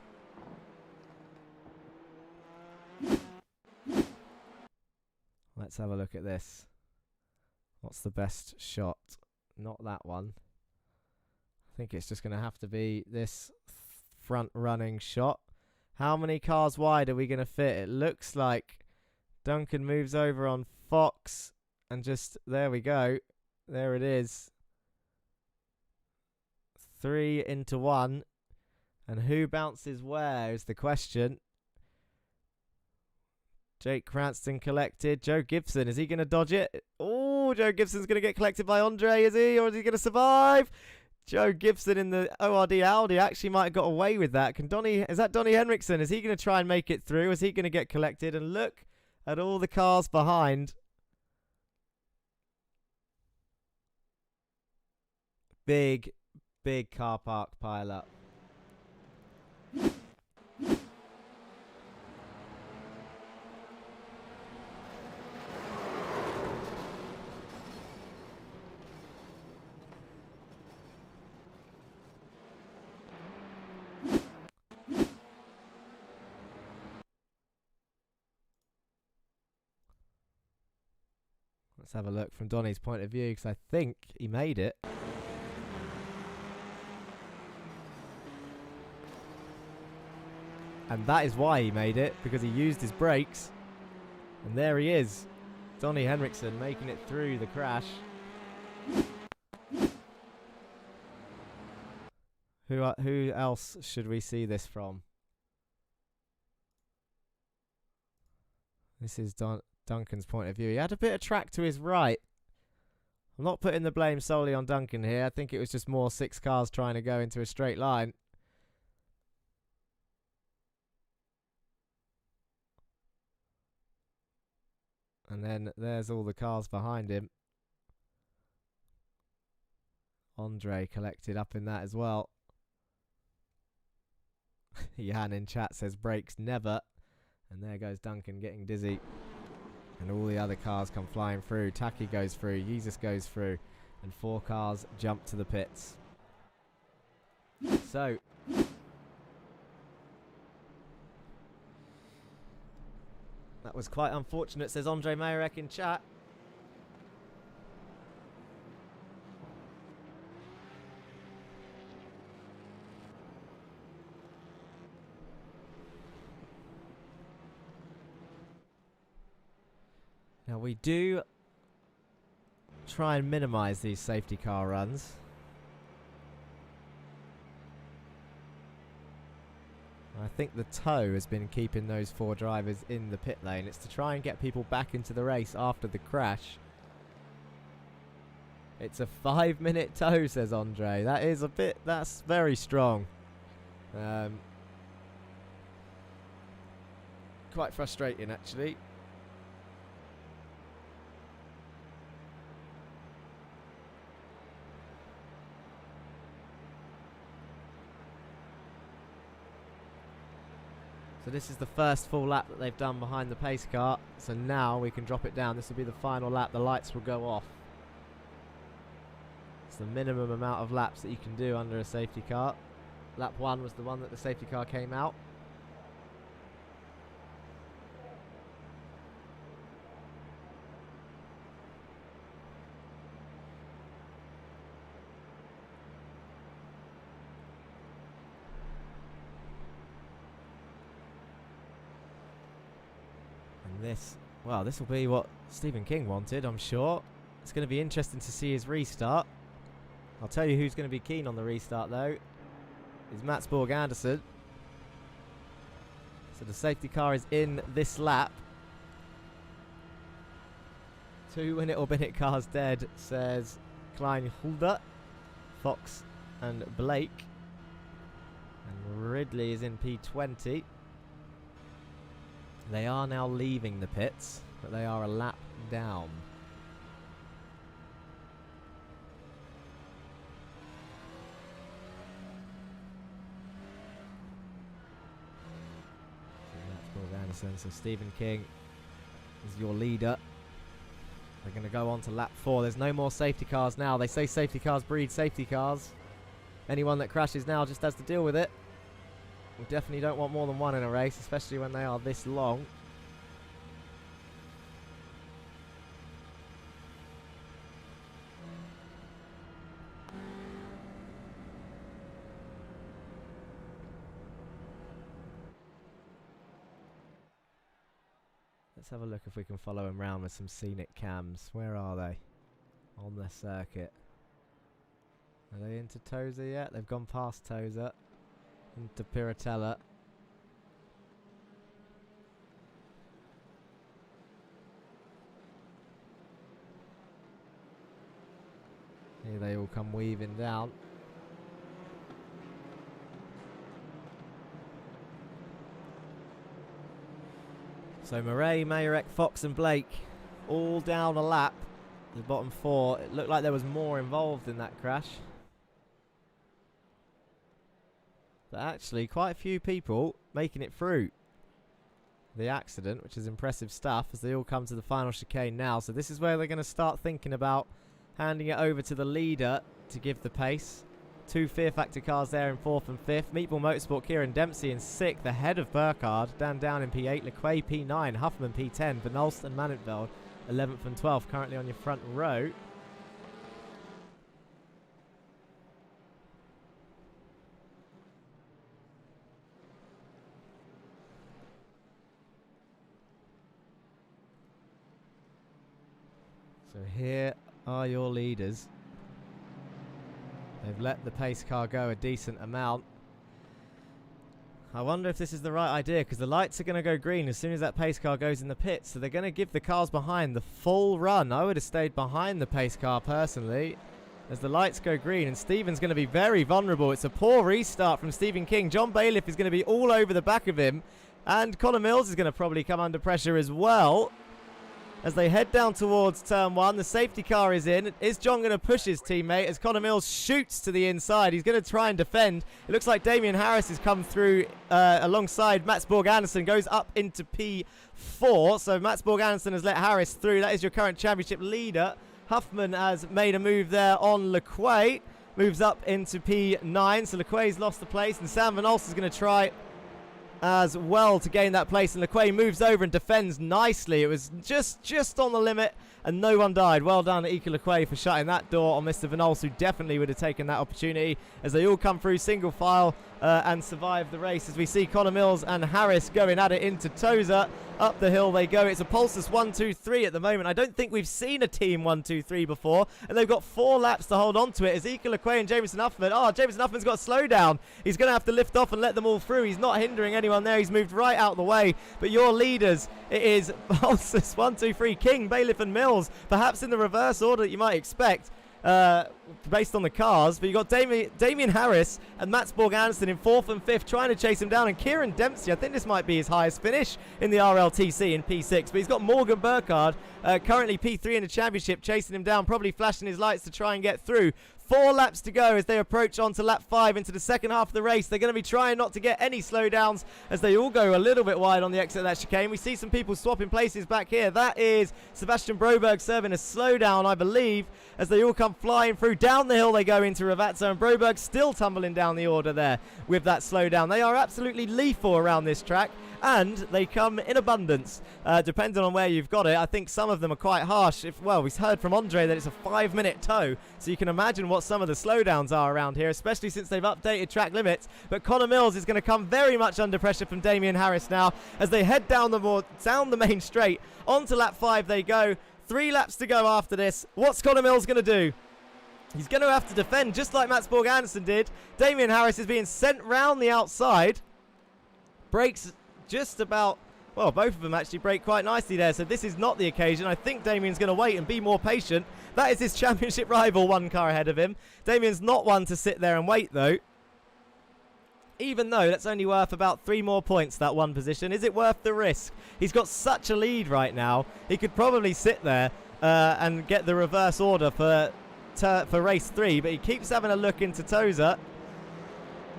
Let's have a look at this. What's the best shot? Not that one. I think it's just going to have to be this front running shot. How many cars wide are we going to fit? It looks like Duncan moves over on Fox and just, there we go. There it is. 3 into 1. And who bounces where is the question. Jake Cranston collected. Joe Gibson, is he going to dodge it? Oh, Joe Gibson's going to get collected by Andre, is he? Or is he going to survive? Joe Gibson in the ORD Audi actually might have got away with that. Is that Donnie Henriksen? Is he going to try and make it through? Is he going to get collected? And look at all the cars behind. Big car park pile up. Let's have a look from Donnie's point of view, because I think he made it. And that is why he made it, because he used his brakes. And there he is. Donnie Henriksen making it through the crash. Who else should we see this from? This is Duncan's point of view. He had a bit of track to his right. I'm not putting the blame solely on Duncan here. I think it was just more 6 cars trying to go into a straight line. And then there's all the cars behind him. Andre collected up in that as well. Jan in chat says brakes never. And there goes Duncan getting dizzy. And all the other cars come flying through. Taki goes through. Jesus goes through. And 4 cars jump to the pits. So that was quite unfortunate, says Andre Mayerek in chat. Now we do try and minimize these safety car runs. I think the tow has been keeping those 4 drivers in the pit lane. It's to try and get people back into the race after the crash. It's a 5-minute tow, says Andre. That is that's very strong. Quite frustrating, actually. So this is the first full lap that they've done behind the pace car. So now we can drop it down. This will be the final lap. The lights will go off. It's the minimum amount of laps that you can do under a safety car. Lap 1 was the one that the safety car came out. This will be what Stephen King wanted, I'm sure. It's going to be interesting to see his restart. I'll tell you who's going to be keen on the restart, though. Is Mats Borg Anderson. So the safety car is in this lap. 2 Win It or Bin It cars dead, says Klein Hulda, Fox and Blake. And Ridley is in P20. They are now leaving the pits. but they are a lap down. So Stephen King is your leader. They're going to go on to lap 4. There's no more safety cars now. They say safety cars breed safety cars. Anyone that crashes now just has to deal with it. We definitely don't want more than one in a race, especially when they are this long. Let's have a look if we can follow him round with some scenic cams. Where are they? On the circuit. Are they into Toza yet? They've gone past Toza. Into Piratella. Here they all come weaving down. So Murray, Mayerek, Fox and Blake all down a lap. The bottom 4. It looked like there was more involved in that crash. But actually quite a few people making it through the accident, which is impressive stuff as they all come to the final chicane now. So this is where they're going to start thinking about handing it over to the leader to give the pace. 2 Fear Factor cars there in 4th and 5th. Meatball Motorsport, Kieran Dempsey in 6th, ahead of Burkhardt. Dan Down in P8, Lequay P9, Huffman P10, Benolst and Manenveld 11th and 12th, currently on your front row. So here are your leaders. They've let the pace car go a decent amount. I wonder if this is the right idea, because the lights are going to go green as soon as that pace car goes in the pits. So they're going to give the cars behind the full run. I would have stayed behind the pace car personally as the lights go green. And Stephen's going to be very vulnerable. It's a poor restart from Stephen King. John Bailiff is going to be all over the back of him. And Connor Mills is going to probably come under pressure as well. As they head down towards turn 1, the safety car is in. Is John going to push his teammate as Connor Mills shoots to the inside? He's going to try and defend. It looks like Damien Harris has come through alongside Mats Borg Anderson, goes up into P4. So Mats Borg Anderson has let Harris through. That is your current championship leader. Huffman has made a move there on Lequay. Moves up into P9. So Lequay's lost the place, and Sam Van Olst is going to try as well to gain that place, and Lequay moves over and defends nicely. It was just on the limit and no one died. Well done Ika Lequay for shutting that door on Mr. Van Olst, who definitely would have taken that opportunity as they all come through single file and survive the race, as we see Connor Mills and Harris going at it into Toza. Up the hill they go. It's a Pulsus 1-2-3 at the moment. I don't think we've seen a team 1-2-3 before, and they've got 4 laps to hold on to it as Ika Lequay and Jameson Huffman. Oh, Jameson Huffman's got a slow down. He's going to have to lift off and let them all through. He's not hindering anyone there. He's moved right out of the way. But your leaders, it is Pulsus 1-2-3, King, Bailiff and Mills, perhaps in the reverse order that you might expect. Based on the cars, but you got Damien Harris and Mats Borg Anderson in 4th and 5th trying to chase him down, and Kieran Dempsey, I think this might be his highest finish in the RLTC in P6, but he's got Morgan Burkhardt currently P3 in the championship chasing him down, probably flashing his lights to try and get through. 4 laps to go as they approach onto lap 5 into the second half of the race. They're going to be trying not to get any slowdowns as they all go a little bit wide on the exit of that chicane. We see some people swapping places back here. That is Sebastian Broberg serving a slowdown, I believe, as they all come flying through. Down the hill they go into Ravazza, and Broberg still tumbling down the order there with that slowdown. They are absolutely lethal around this track, and they come in abundance, depending on where you've got it. I think some of them are quite harsh. Well, we've heard from Andre that it's a 5-minute tow, so you can imagine what some of the slowdowns are around here, especially since they've updated track limits. But Connor Mills is going to come very much under pressure from Damien Harris now as they head down the main straight. Onto lap 5 they go. 3 laps to go after this. What's Connor Mills going to do? He's going to have to defend just like Mats Borg Anderson did. Damien Harris is being sent round the outside. Brakes just about, well, both of them actually brake quite nicely there, so this is not the occasion. I think Damien's going to wait and be more patient. That is his championship rival, 1 car ahead of him. Damien's not one to sit there and wait, though. even though that's only worth about 3 more points, that one position. Is it worth the risk? He's got such a lead right now. He could probably sit there and get the reverse order for race 3, but he keeps having a look into Tozer.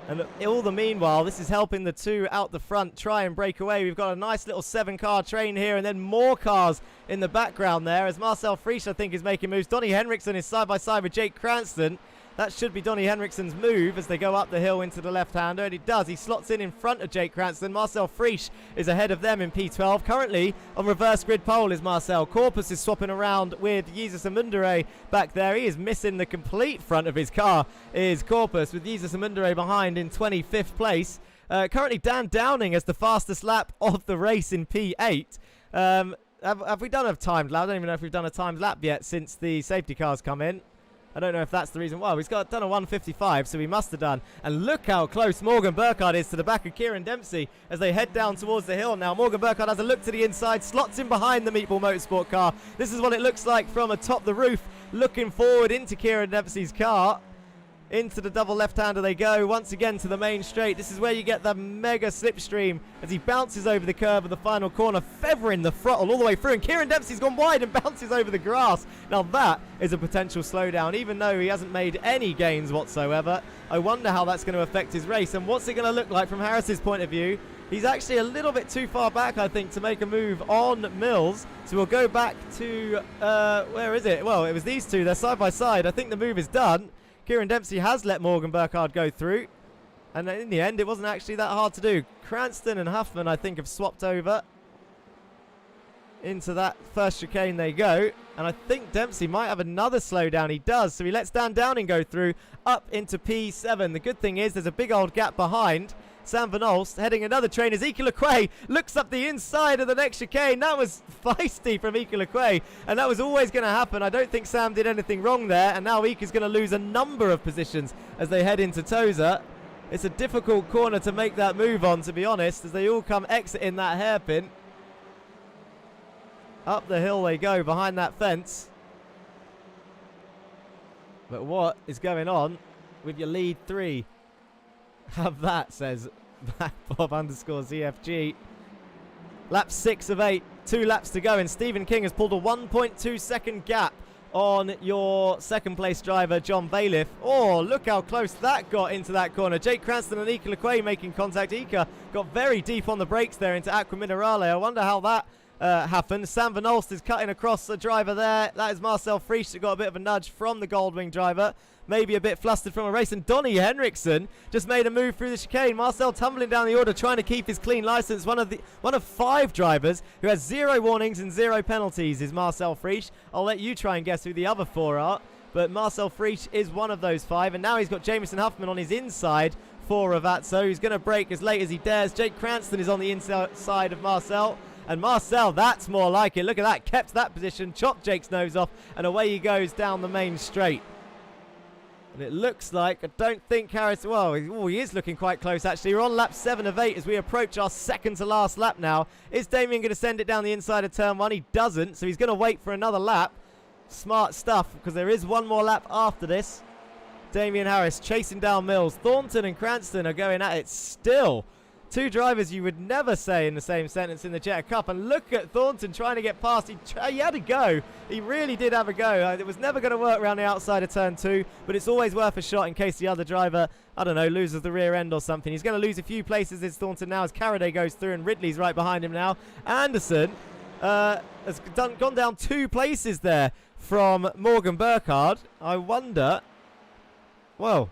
And all the meanwhile, this is helping the 2 out the front try and break away. We've got a nice little 7-car train here, and then more cars in the background there as Marcel Frisch, I think, is making moves. Donnie Henriksen is side by side with Jake Cranston. That should be Donnie Henriksen's move as they go up the hill into the left-hander, and he does. He slots in front of Jake Cranston. Marcel Frisch is ahead of them in P12. Currently on reverse grid pole is Marcel. Corpus is swapping around with Jesus Amundere back there. He is missing the complete front of his car, is Corpus, with Jesus Amundere behind in 25th place. Currently Dan Downing has the fastest lap of the race in P8. Have we done a timed lap? I don't even know if we've done a timed lap yet since the safety cars come in. I don't know if that's the reason why. He's done a 1:55, so he must have done. And look how close Morgan Burkhardt is to the back of Kieran Dempsey as they head down towards the hill now. Morgan Burkhardt has a look to the inside, slots in behind the Meatball Motorsport car. This is what it looks like from atop the roof, looking forward into Kieran Dempsey's car. Into the double left-hander they go, once again to the main straight. This is where you get the mega slipstream as he bounces over the curve of the final corner, feathering the throttle all the way through. And Kieran Dempsey's gone wide and bounces over the grass. Now that is a potential slowdown, even though he hasn't made any gains whatsoever. I wonder how that's going to affect his race, and what's it going to look like from Harris's point of view. He's actually a little bit too far back, I think, to make a move on Mills. So we'll go back to, where is it? Well, it was these two. They're side by side. I think the move is done. Kieran Dempsey has let Morgan Burkhardt go through. And in the end, it wasn't actually that hard to do. Cranston and Huffman, I think, have swapped over. Into that first chicane they go. And I think Dempsey might have another slowdown. He does. So he lets Dan Downing go through up into P7. The good thing is there's a big old gap behind. Sam Van Olst heading another train as Ike Lequay looks up the inside of the next chicane. That was feisty from Ike Lequay, and that was always going to happen. I don't think Sam did anything wrong there, and now Ike is going to lose a number of positions as they head into Tozer. It's a difficult corner to make that move on, to be honest, as they all come exiting that hairpin. Up the hill they go behind that fence. But what is going on with your lead 3? Have that, says Bob_ZFG. Lap 6 of 8, 2 laps to go, and Stephen King has pulled a 1.2 second gap on your second place driver, John Bailiff. Oh, look how close that got into that corner. Jake Cranston and Ike Lequay making contact. Ike got very deep on the brakes there into Aqua Minerale. I wonder how that happened. Sam Van Olst is cutting across the driver there. That is Marcel Frisch that got a bit of a nudge from the Goldwing driver. Maybe a bit flustered from a race, and Donnie Henriksen just made a move through the chicane. Marcel tumbling down the order, trying to keep his clean license. One of 5 drivers who has 0 warnings and 0 penalties is Marcel Frisch. I'll let you try and guess who the other 4 are, but Marcel Frisch is one of those 5, and now he's got Jamison Huffman on his inside for Ravazzo. He's going to brake as late as he dares. Jake Cranston is on the inside of Marcel. And Marcel, that's more like it. Look at that, kept that position, chopped Jake's nose off, and away he goes down the main straight. And it looks like, I don't think Harris, well, he is looking quite close actually. We're on lap 7 of 8 as we approach our second to last lap now. Is Damien going to send it down the inside of turn 1? He doesn't, so he's going to wait for another lap. Smart stuff, because there is one more lap after this. Damien Harris chasing down Mills. Thornton and Cranston are going at it still. 2 drivers you would never say in the same sentence in the Jetta Cup. And look at Thornton trying to get past. He had a go. He really did have a go. It was never going to work around the outside of turn 2, but it's always worth a shot in case the other driver, I don't know, loses the rear end or something. He's going to lose a few places, is Thornton now, as Carraday goes through and Ridley's right behind him now. Anderson has gone down 2 places there from Morgan Burkhardt. I wonder how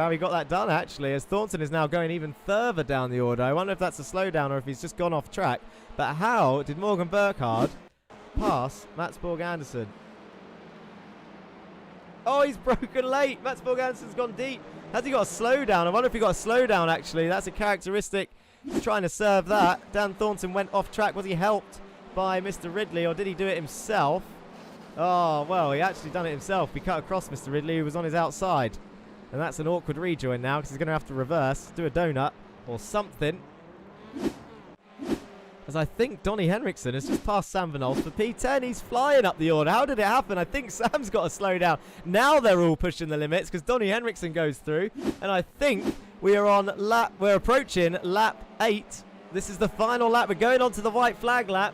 he got that done, actually, as Thornton is now going even further down the order. I wonder if that's a slowdown or if he's just gone off track. But how did Morgan Burkhardt pass Mats Borg Anderson? Oh, he's broken late. Mats Borg Anderson's gone deep. Has he got a slowdown? I wonder if he got a slowdown, actually. That's a characteristic. He's trying to serve that. Dan Thornton went off track. Was he helped by Mr. Ridley, or did he do it himself? Oh, well, he actually done it himself. He cut across Mr. Ridley, who was on his outside. And that's an awkward rejoin now, because he's going to have to reverse, do a donut or something. As I think Donnie Henriksen has just passed Sam Van Olst for P10. He's flying up the order. How did it happen? I think Sam's got to slow down. Now they're all pushing the limits because Donnie Henriksen goes through. And I think We're approaching lap 8. This is the final lap. We're going on to the white flag lap.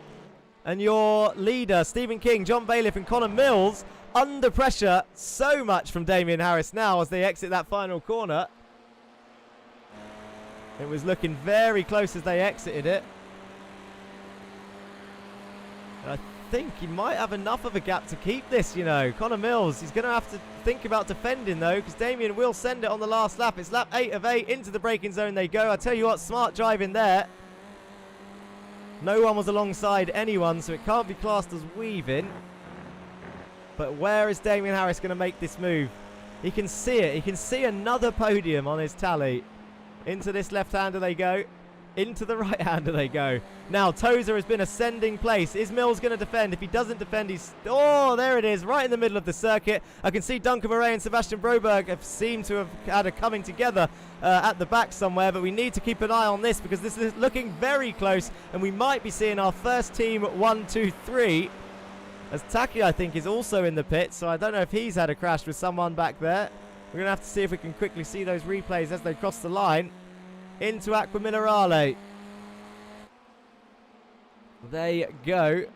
And your leader, Stephen King, John Bailiff and Connor Mills, under pressure so much from Damien Harris now as they exit that final corner. It was looking very close as they exited it. And I think he might have enough of a gap to keep this, you know. Connor Mills, he's going to have to think about defending, though, because Damien will send it on the last lap. It's lap 8 of 8. Into the braking zone they go. I tell you what, smart driving there. No one was alongside anyone, so it can't be classed as weaving. But where is Damien Harris going to make this move? He can see it. He can see another podium on his tally. Into this left-hander they go. Into the right-hander they go. Now, Tozer has been ascending place. Is Mills going to defend? If he doesn't defend, he's... Oh, there it is, right in the middle of the circuit. I can see Duncan Murray and Sebastian Broberg have seemed to have had a coming together at the back somewhere, but we need to keep an eye on this because this is looking very close, and we might be seeing our first team 1, 2, 3. As Taki, I think, is also in the pit, so I don't know if he's had a crash with someone back there. We're going to have to see if we can quickly see those replays as they cross the line. Into Aqua Minerale. They go.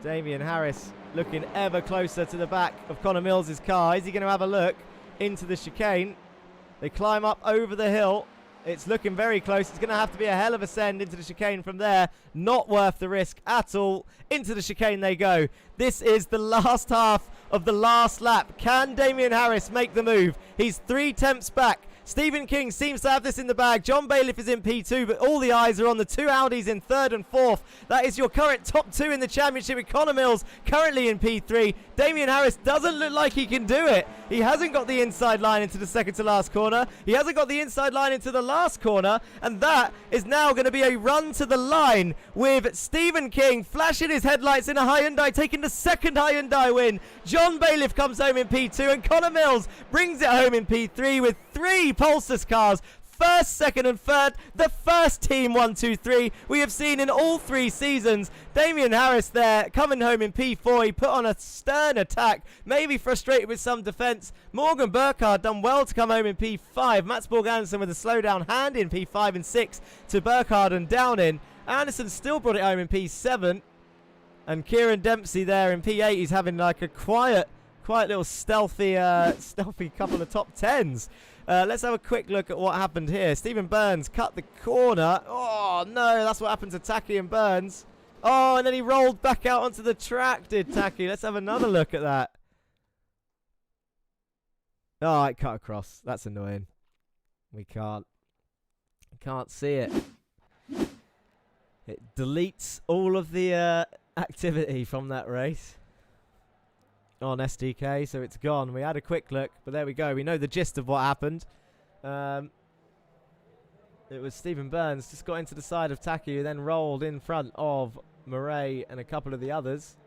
Damien Harris looking ever closer to the back of Connor Mills' car. Is he going to have a look into the chicane? They climb up over the hill. It's looking very close. It's going to have to be a hell of a send into the chicane from there. Not worth the risk at all. Into the chicane they go. This is the last half of the last lap. Can Damien Harris make the move? He's 3 tenths back. Stephen King seems to have this in the bag. John Bailiff is in P2, but all the eyes are on the 2 Audis in 3rd and 4th. That is your current top 2 in the championship with Connor Mills currently in P3. Damien Harris doesn't look like he can do it. He hasn't got the inside line into the second to last corner. He hasn't got the inside line into the last corner. And that is now going to be a run to the line with Stephen King flashing his headlights in a Hyundai, taking the second Hyundai win. John Bailiff comes home in P2 and Connor Mills brings it home in P3 with 3 Pulsars cars. First, second and third, the first team 1, 2, 3 we have seen in all 3 seasons. Damien Harris there coming home in P4. He put on a stern attack, maybe frustrated with some defence. Morgan Burkhardt done well to come home in P5. Mats Borg Anderson with a slow down hand in P5 and 6 to Burkhardt and Downing. Anderson still brought it home in P7. And Kieran Dempsey there in P8. He's having like a quiet little stealthy couple of top 10s. Let's have a quick look at what happened here. Stephen Burns cut the corner. Oh, no, that's what happened to Taki and Burns. Oh, and then he rolled back out onto the track, did Taki. Let's have another look at that. Oh, it cut across. That's annoying. We can't see it. It deletes all of the activity from that race on SDK, so it's gone. We had a quick look, but there we go. We know the gist of what happened. It was Stephen Burns just got into the side of Taki, who then rolled in front of Murray and a couple of the others.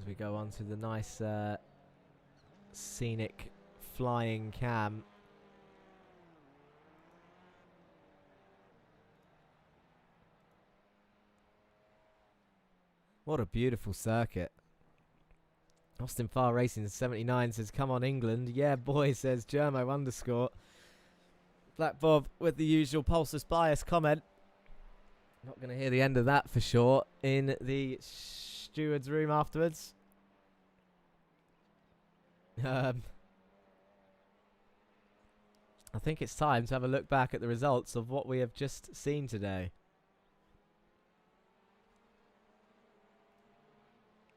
As we go on to the nice scenic flying cam. What a beautiful circuit. Austin Farr Racing 79 says, come on England. Yeah, boy, says Germo _ Black Bob with the usual Pulsus bias comment. Not going to hear the end of that for sure in the steward's room afterwards. I think it's time to have a look back at the results of what we have just seen today.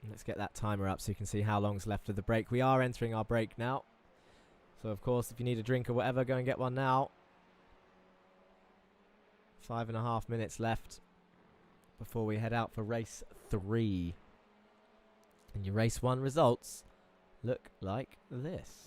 Let's get that timer up so you can see how long's left of the break. We are entering our break now. So, of course, if you need a drink or whatever, go and get one now. 5.5 minutes left before we head out for race 3. And your race 1 results look like this.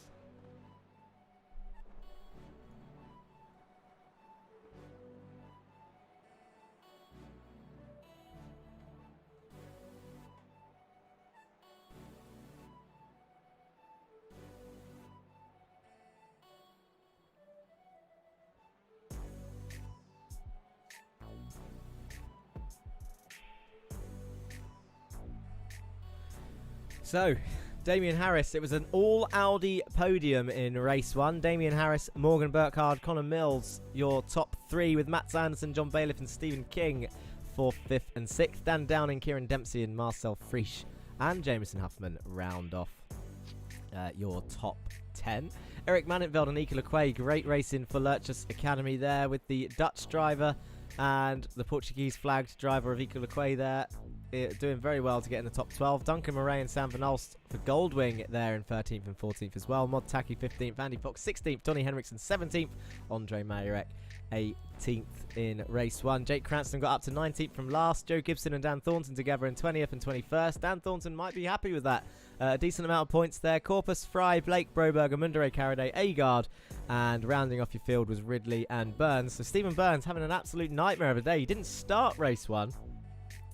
So, Damien Harris. It was an all Audi podium in race 1. Damien Harris, Morgan Burkhardt, Connor Mills, your top 3 with Matt Sanderson, John Bailiff and Stephen King 4th, 5th and 6th. Dan Downing, Kieran Dempsey and Marcel Frisch and Jameson Huffman round off your top 10. Eric Mannenveld and Ika Lequay, great racing for Lurchus Academy there with the Dutch driver and the Portuguese flagged driver of Ika Lequay there. Doing very well to get in the top 12. Duncan Murray and Sam Van Alst for Goldwing there in 13th and 14th as well. Mod Taki 15th, Andy Fox 16th, Donny Henriksen 17th, Andre Majorek 18th in race 1. Jake Cranston got up to 19th from last. Joe Gibson and Dan Thornton together in 20th and 21st. Dan Thornton might be happy with that. A decent amount of points there. Corpus, Fry, Blake, Broberg, Amundere, Caraday, Agard, and rounding off your field was Ridley and Burns. So Stephen Burns having an absolute nightmare of a day. He didn't start race 1.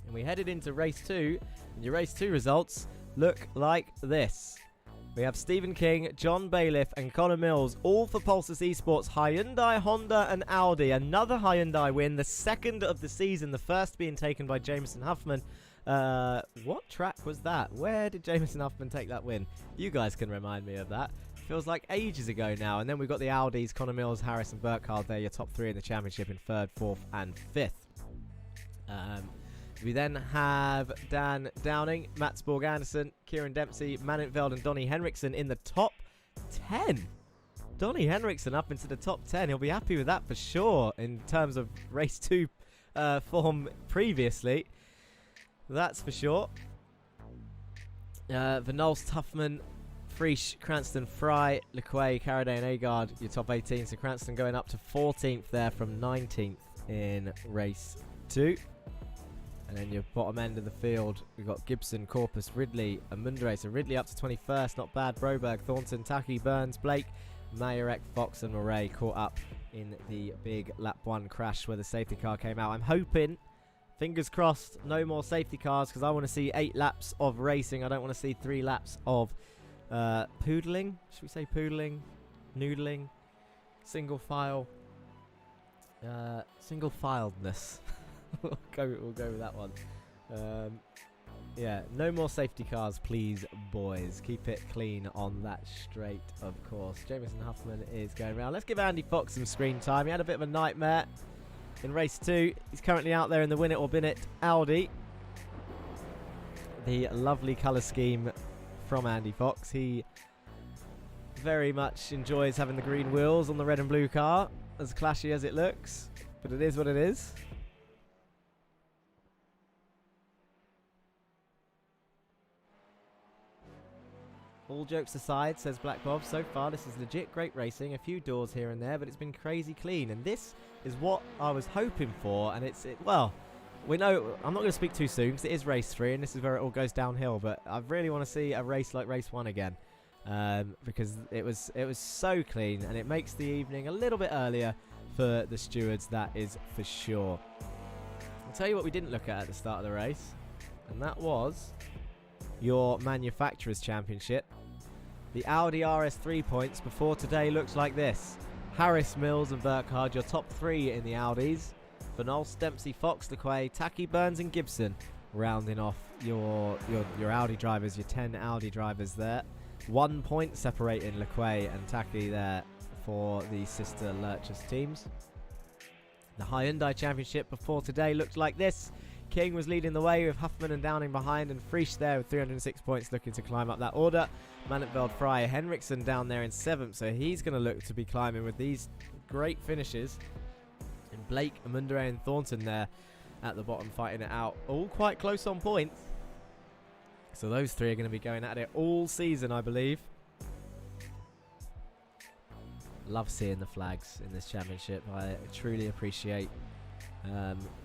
And we headed into race 2, and your race 2 results look like this. We have Stephen King, John Bailiff, and Connor Mills, all for Pulsus Esports, Hyundai, Honda, and Audi. Another Hyundai win, the second of the season, the first being taken by Jameson Huffman. What track was that? Where did Jameson Huffman take that win? You guys can remind me of that. Feels like ages ago now. And then we've got the Audis, Connor Mills, Harris, and Burkhardt. They're your top 3 in the championship in 3rd, 4th, and 5th. We then have Dan Downing, Mats Borg Anderson, Kieran Dempsey, Mannenveld and Donny Henriksen in the top 10. Donny Henriksen up into the top 10. He'll be happy with that for sure in terms of race 2 form previously. That's for sure. Van Alst, Huffman, Frisch, Cranston, Fry, Lequay, Caraday and Agard, your top 18. So Cranston going up to 14th there from 19th in race 2. And then your bottom end of the field, we've got Gibson, Corpus, Ridley, and Mundere. So Ridley up to 21st, not bad. Broberg, Thornton, Taki, Burns, Blake, Majorek, Fox, and Murray caught up in the big lap 1 crash where the safety car came out. I'm hoping, fingers crossed, no more safety cars because I want to see 8 laps of racing. I don't want to see 3 laps of poodling. Should we say poodling? Noodling? Single file? Single filedness. we'll go with that one. Yeah, no more safety cars, please, boys. Keep it clean on that straight, of course. Jameson Huffman is going around. Let's give Andy Fox some screen time. He had a bit of a nightmare in race 2. He's currently out there in the Win It or Bin It Audi. The lovely colour scheme from Andy Fox. He very much enjoys having the green wheels on the red and blue car, as clashy as it looks, but it is what it is. All jokes aside, says Black Bob, so far this is legit great racing. A few doors here and there, but it's been crazy clean. And this is what I was hoping for. And well, we know, I'm not going to speak too soon because it is race 3 and this is where it all goes downhill. But I really want to see a race like race 1 again. Because it was so clean and it makes the evening a little bit earlier for the stewards, that is for sure. I'll tell you what we didn't look at the start of the race. And that was your Manufacturers' Championship. The Audi RS3 points before today looks like this. Harris, Mills and Burkhardt, your top 3 in the Audis. Van Alst, Dempsey, Fox, Lequay, Taki, Burns and Gibson rounding off your Audi drivers, your 10 Audi drivers there. 1 point separating Lequay and Taki there for the sister Lurchus teams. The Hyundai Championship before today looked like this. King was leading the way with Huffman and Downing behind, and Frisch there with 306 points looking to climb up that order. Mannenveld, Fry, Henriksen down there in 7th, so he's going to look to be climbing with these great finishes. And Blake, Amundere and Thornton there at the bottom fighting it out. All quite close on points. So those 3 are going to be going at it all season, I believe. Love seeing the flags in this championship. I truly appreciate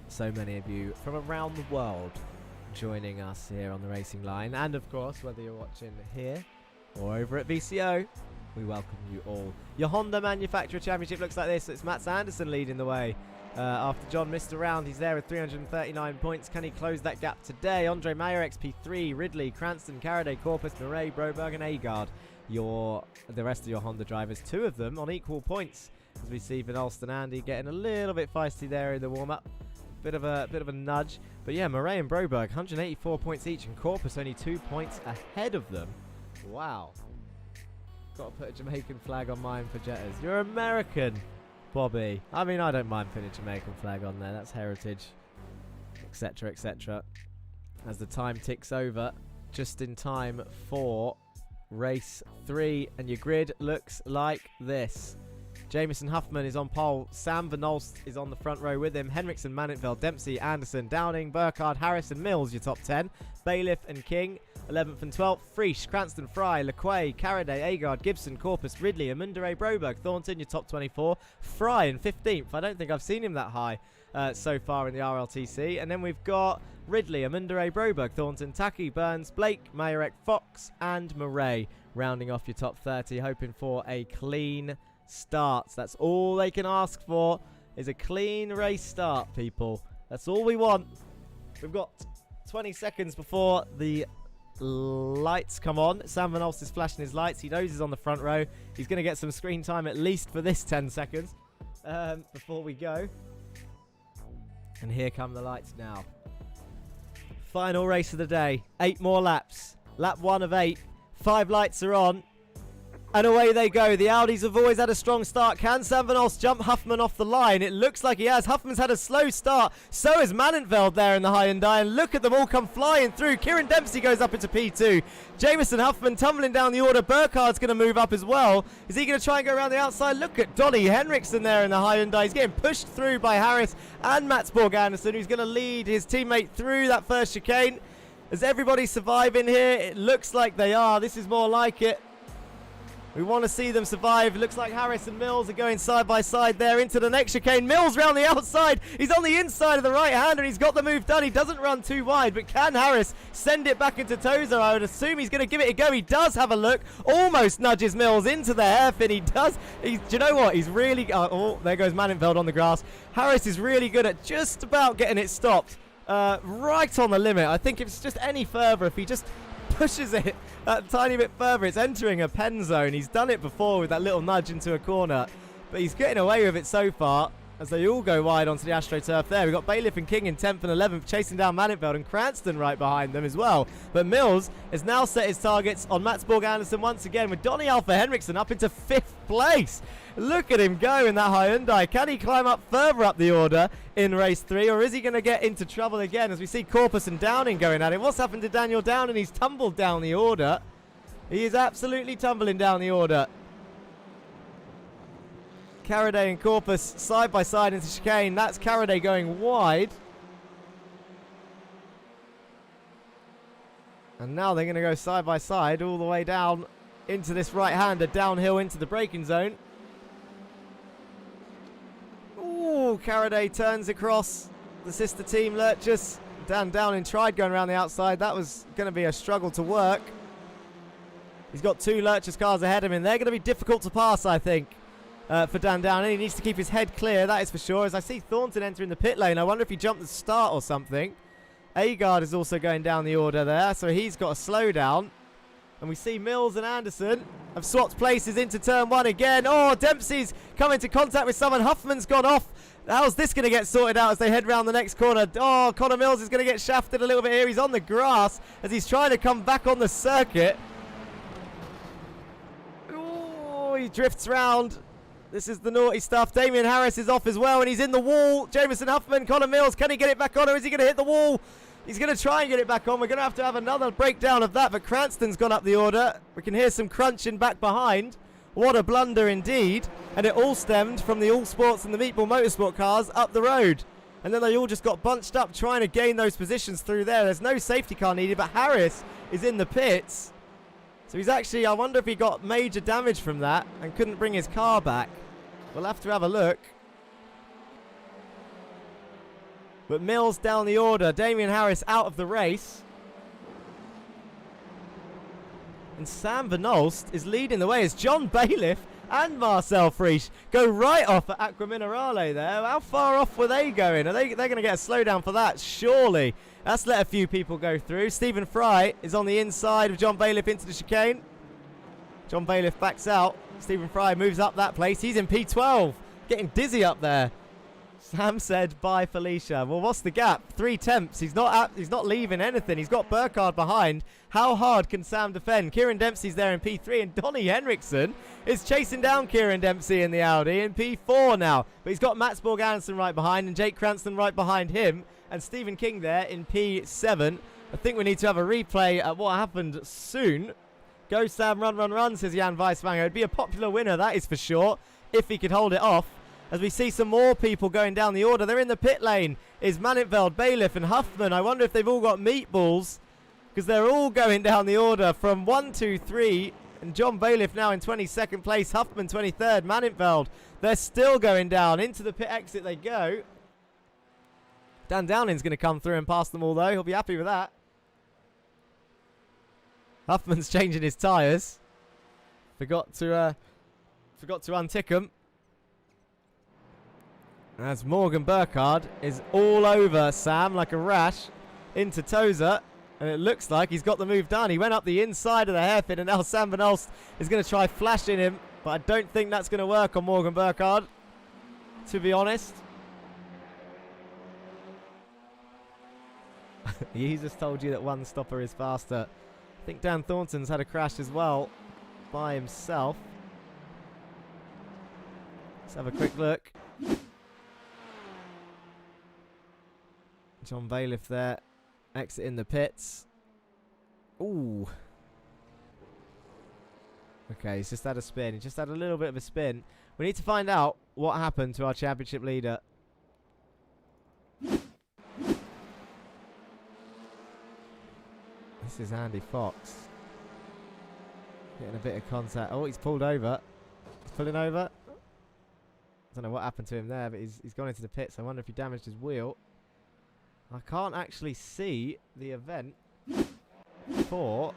so many of you from around the world joining us here on the racing line, and of course whether you're watching here or over at VCO, we welcome you all. Your Honda Manufacturer Championship looks like this. It's Matt Sanderson leading the way after John missed a round. He's there with 339 points. Can he close that gap today? Andre Mayer XP3, Ridley, Cranston, Caraday, Corpus, Murray, Broberg and Agard, the rest of your Honda drivers, 2 of them on equal points, as we see Van Alst and Andy getting a little bit feisty there in the warm-up. Bit of a nudge. But yeah, Murray and Broberg, 184 points each, and Corpus only 2 points ahead of them. Wow. Got to put a Jamaican flag on mine for Jetters. You're American, Bobby. I mean, I don't mind putting a Jamaican flag on there. That's heritage, etc., etc. As the time ticks over, just in time for race 3, and your grid looks like this. Jamison Huffman is on pole. Sam Van Olst is on the front row with him. Henriksen, Mannenfeld, Dempsey, Anderson, Downing, Burkhardt, Harris and Mills, your top 10. Bailiff and King, 11th and 12th. Frisch, Cranston, Fry, Lequay, Carraday, Agard, Gibson, Corpus, Ridley, Amundere, Broberg, Thornton, your top 24. Fry in 15th. I don't think I've seen him that high so far in the RLTC. And then we've got Ridley, Amundere, Broberg, Thornton, Taki, Burns, Blake, Mayerek, Fox and Murray rounding off your top 30, hoping for a clean start. That's all they can ask for, is a clean race start, people. That's all we want. We've got 20 seconds before the lights come on. Sam Van Olst is flashing his lights. He knows he's on the front row. He's going to get some screen time at least for this 10 seconds before we go. And here come the lights now. Final race of the day. 8 more laps. Lap 1 of 8. 5 lights are on. And away they go. The Audis have always had a strong start. Can Sam Van Olst jump Huffman off the line? It looks like he has. Huffman's had a slow start. So has Mannenfeld there in the Hyundai. And look at them all come flying through. Kieran Dempsey goes up into P2. Jamison Huffman tumbling down the order. Burkhardt's going to move up as well. Is he going to try and go around the outside? Look at Donny Henriksen there in the Hyundai. He's getting pushed through by Harris and Mats Borg Anderson, who's going to lead his teammate through that first chicane. Is everybody surviving here? It looks like they are. This is more like it. We want to see them survive. It looks like Harris and Mills are going side by side there into the next chicane. Mills round the outside. He's on the inside of the right hand and he's got the move done. He doesn't run too wide, but can Harris send it back into Tozer? I would assume he's going to give it a go. He does have a look. Almost nudges Mills into the hairpin. He does. Do you know what? He's really... oh, there goes Mannenfeld on the grass. Harris is really good at just about getting it stopped. Right on the limit. I think if it's just any further, if he just pushes it a tiny bit further, it's entering a pen zone. He's done it before with that little nudge into a corner, but he's getting away with it so far as they all go wide onto the AstroTurf there. We've got Bailiff and King in 10th and 11th, chasing down Mannenfeld and Cranston right behind them as well. But Mills has now set his targets on Mats Borg Anderson once again, with Donny Alpha Henriksen up into 5th place. Look at him go in that Hyundai. Can he climb up further up the order in race 3, or is he going to get into trouble again as we see Corpus and Downing going at it? What's happened to Daniel Downing? He's tumbled down the order. He is absolutely tumbling down the order. Carraday and Corpus side by side into chicane. That's Carraday going wide. And now they're going to go side by side all the way down into this right-hander, downhill into the braking zone. Ooh, Carraday turns across the sister team Lurchus. Dan Downing tried going around the outside. That was going to be a struggle to work. He's got 2 Lurchus cars ahead of him. They're going to be difficult to pass, I think, for Dan Downing. He needs to keep his head clear, that is for sure. As I see Thornton entering the pit lane, I wonder if he jumped the start or something. Agard is also going down the order there, so he's got a slowdown. And we see Mills and Anderson have swapped places into turn 1 again. Oh, Dempsey's come into contact with someone. Huffman's gone off. How's this going to get sorted out as they head round the next corner? Oh, Connor Mills is going to get shafted a little bit here. He's on the grass as he's trying to come back on the circuit. Oh, he drifts round. This is the naughty stuff. Damien Harris is off as well, and he's in the wall. Jamison Huffman, Connor Mills, can he get it back on, or is he going to hit the wall? He's going to try and get it back on. We're going to have another breakdown of that, but Cranston's gone up the order. We can hear some crunching back behind. What a blunder indeed. And it all stemmed from the All Sports and the Meatball Motorsport cars up the road. And then they all just got bunched up trying to gain those positions through there. There's no safety car needed, but Harris is in the pits. So he's actually, I wonder if he got major damage from that and couldn't bring his car back. We'll have to have a look. But Mills down the order. Damien Harris out of the race. And Sam Van Olst is leading the way as John Bailiff and Marcel Frisch go right off at Aqua Minerale there. How far off were they going? They're going to get a slowdown for that, surely. That's let a few people go through. Stephen Fry is on the inside of John Bailiff into the chicane. John Bailiff backs out. Stephen Fry moves up that place. He's in P12, getting dizzy up there. Sam said, bye, Felicia. Well, what's the gap? 3 tenths. He's not leaving anything. He's got Burkhardt behind. How hard can Sam defend? Kieran Dempsey's there in P3, and Donnie Henriksen is chasing down Kieran Dempsey in the Audi in P4 now. But he's got Mats Borg Andersen right behind, and Jake Cranston right behind him, and Stephen King there in P7. I think we need to have a replay at what happened soon. Go Sam, run, run, run, says Jan Weiswanger. It'd be a popular winner, that is for sure, if he could hold it off. As we see some more people going down the order. They're in the pit lane. Is Mannitveld, Bailiff and Huffman. I wonder if they've all got meatballs, because they're all going down the order from 1, 2, 3. And John Bailiff now in 22nd place. Huffman 23rd. Mannitveld. They're still going down. Into the pit exit they go. Dan Downing's going to come through and pass them all, though. He'll be happy with that. Huffman's changing his tyres. Forgot to untick them. As Morgan Burkhardt is all over Sam like a rash into Tozer. And it looks like he's got the move done. He went up the inside of the hairpin, and now Sam Van Olst is going to try flashing him. But I don't think that's going to work on Morgan Burkhardt, to be honest. He just told you that one stopper is faster. I think Dan Thornton's had a crash as well by himself. Let's have a quick look. John Bailiff there, exiting the pits. Ooh. Okay, he's just had a spin. He just had a little bit of a spin. We need to find out what happened to our championship leader. This is Andy Fox. Getting a bit of contact. Oh, he's pulled over. He's pulling over. I don't know what happened to him there, but he's gone into the pits. I wonder if he damaged his wheel. I can't actually see the event for...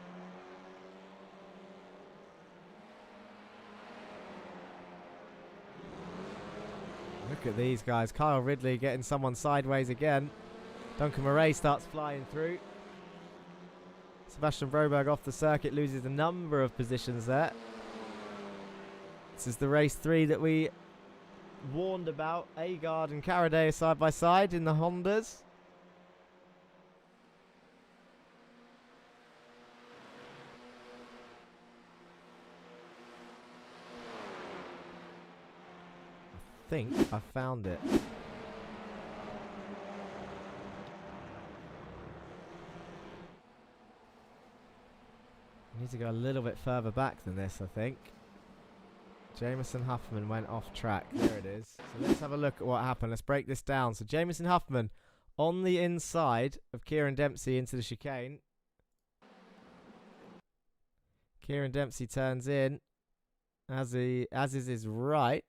Look at these guys. Kyle Ridley getting someone sideways again. Duncan Murray starts flying through. Sebastian Broberg off the circuit, loses a number of positions there. This is the race 3 that we warned about. Agard and Caraday side by side in the Hondas. I think I found it. I need to go a little bit further back than this, I think. Jameson Huffman went off track. There it is. So let's have a look at what happened. Let's break this down. So Jameson Huffman on the inside of Kieran Dempsey into the chicane. Kieran Dempsey turns in, as is his right.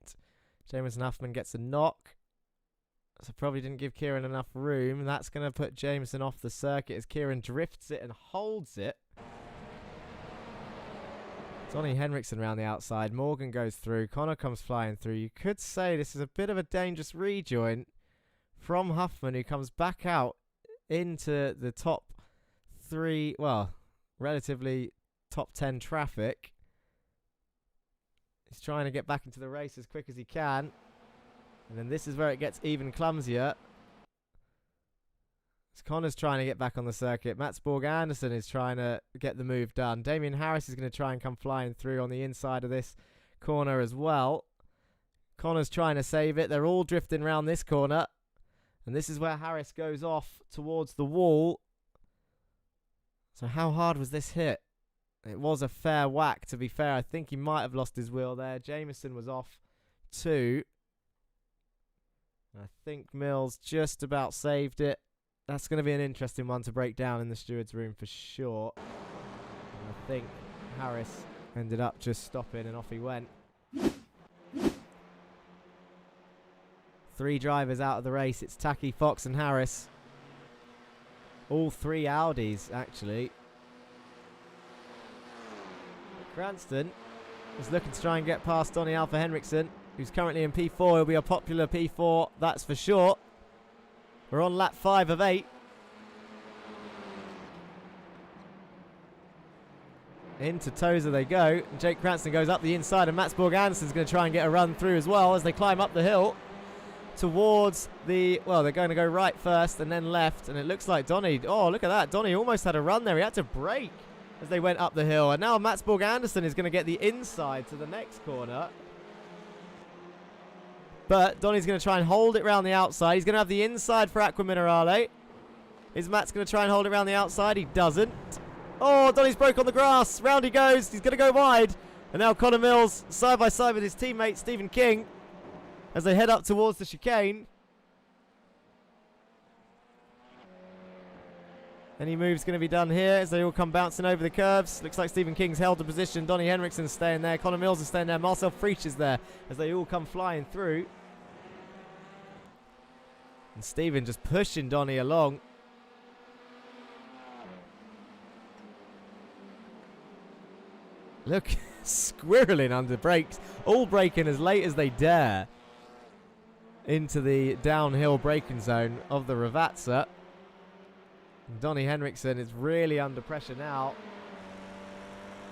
Jameson Huffman gets a knock. So probably didn't give Kieran enough room. That's going to put Jameson off the circuit as Kieran drifts it and holds it. Donnie Henriksen around the outside. Morgan goes through. Connor comes flying through. You could say this is a bit of a dangerous rejoin from Huffman, who comes back out into the top 3, well, relatively top 10 traffic. He's trying to get back into the race as quick as he can. And then this is where it gets even clumsier. As Connor's trying to get back on the circuit. Mats Borg Andersen is trying to get the move done. Damien Harris is going to try and come flying through on the inside of this corner as well. Connor's trying to save it. They're all drifting around this corner. And this is where Harris goes off towards the wall. So how hard was this hit? It was a fair whack, to be fair. I think he might have lost his wheel there. Jameson was off too. I think Mills just about saved it. That's going to be an interesting one to break down in the steward's room for sure. And I think Harris ended up just stopping and off he went. 3 drivers out of the race. It's Taki, Fox and Harris. All 3 Audis, actually. Cranston is looking to try and get past Donnie Alpha Henriksen, who's currently in P4. He'll be a popular P4, that's for sure. We're on lap 5 of 8. Into Tozer they go. And Jake Cranston goes up the inside, and Mats Borg Andersen's going to try and get a run through as well as they climb up the hill towards the... Well, they're going to go right first and then left. And it looks like Donny... Oh, look at that. Donny almost had a run there. He had to brake as they went up the hill. And now Matsborg Anderson is going to get the inside to the next corner. But Donny's going to try and hold it around the outside. He's going to have the inside for Aqua Minerale. Is Matt's going to try and hold it around the outside? He doesn't. Oh, Donny's broke on the grass. Round he goes. He's going to go wide. And now Connor Mills side by side with his teammate Stephen King as they head up towards the chicane. Any move's going to be done here as they all come bouncing over the curves. Looks like Stephen King's held the position. Donny Henriksen's staying there. Connor Mills is staying there. Marcel Friesch is there as they all come flying through. And Stephen just pushing Donny along. Look, squirreling under brakes. All braking as late as they dare into the downhill braking zone of the Ravazza. Donny Henriksen is really under pressure now.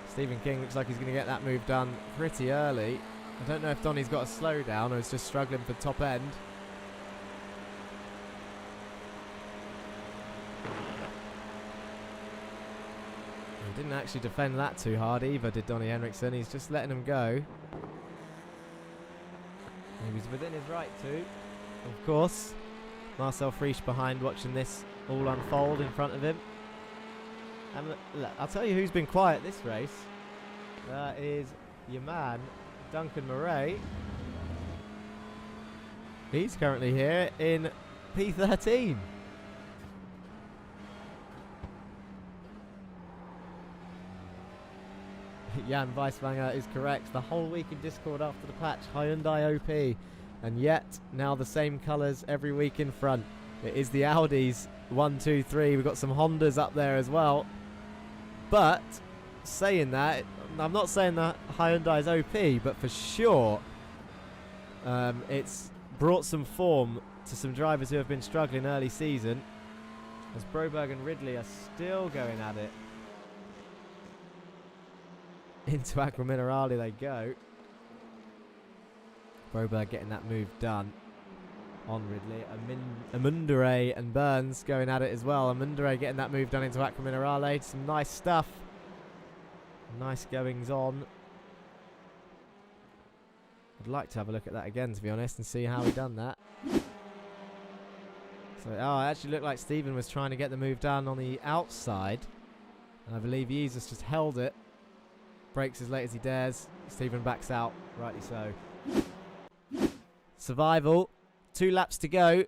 Stephen King looks like he's going to get that move done pretty early. I don't know if Donny's got a slowdown or is just struggling for top end. He didn't actually defend that too hard either, did Donny Henriksen. He's just letting him go. He was within his right to, of course. Marcel Friesch behind watching this all unfold in front of him. And look, I'll tell you who's been quiet this race. That is your man, Duncan Murray. He's currently here in P13. Jan Weiswanger is correct. The whole week in Discord after the patch, Hyundai OP. And yet, now the same colours every week in front. It is the Audis, 1, 2, 3. We've got some Hondas up there as well. But, saying that, I'm not saying that Hyundai's OP, but for sure, it's brought some form to some drivers who have been struggling early season. As Broberg and Ridley are still going at it. Into Aqua Minerale they go. Broberg getting that move done on Ridley. Amundere and Burns going at it as well. Amundere getting that move done into Aqua Minerale. Some nice stuff. Nice goings on. I'd like to have a look at that again, to be honest, and see how he done that. So, oh, it actually looked like Stephen was trying to get the move done on the outside. And I believe Jesus just held it. Breaks as late as he dares. Stephen backs out. Rightly so. Survival. 2 laps to go.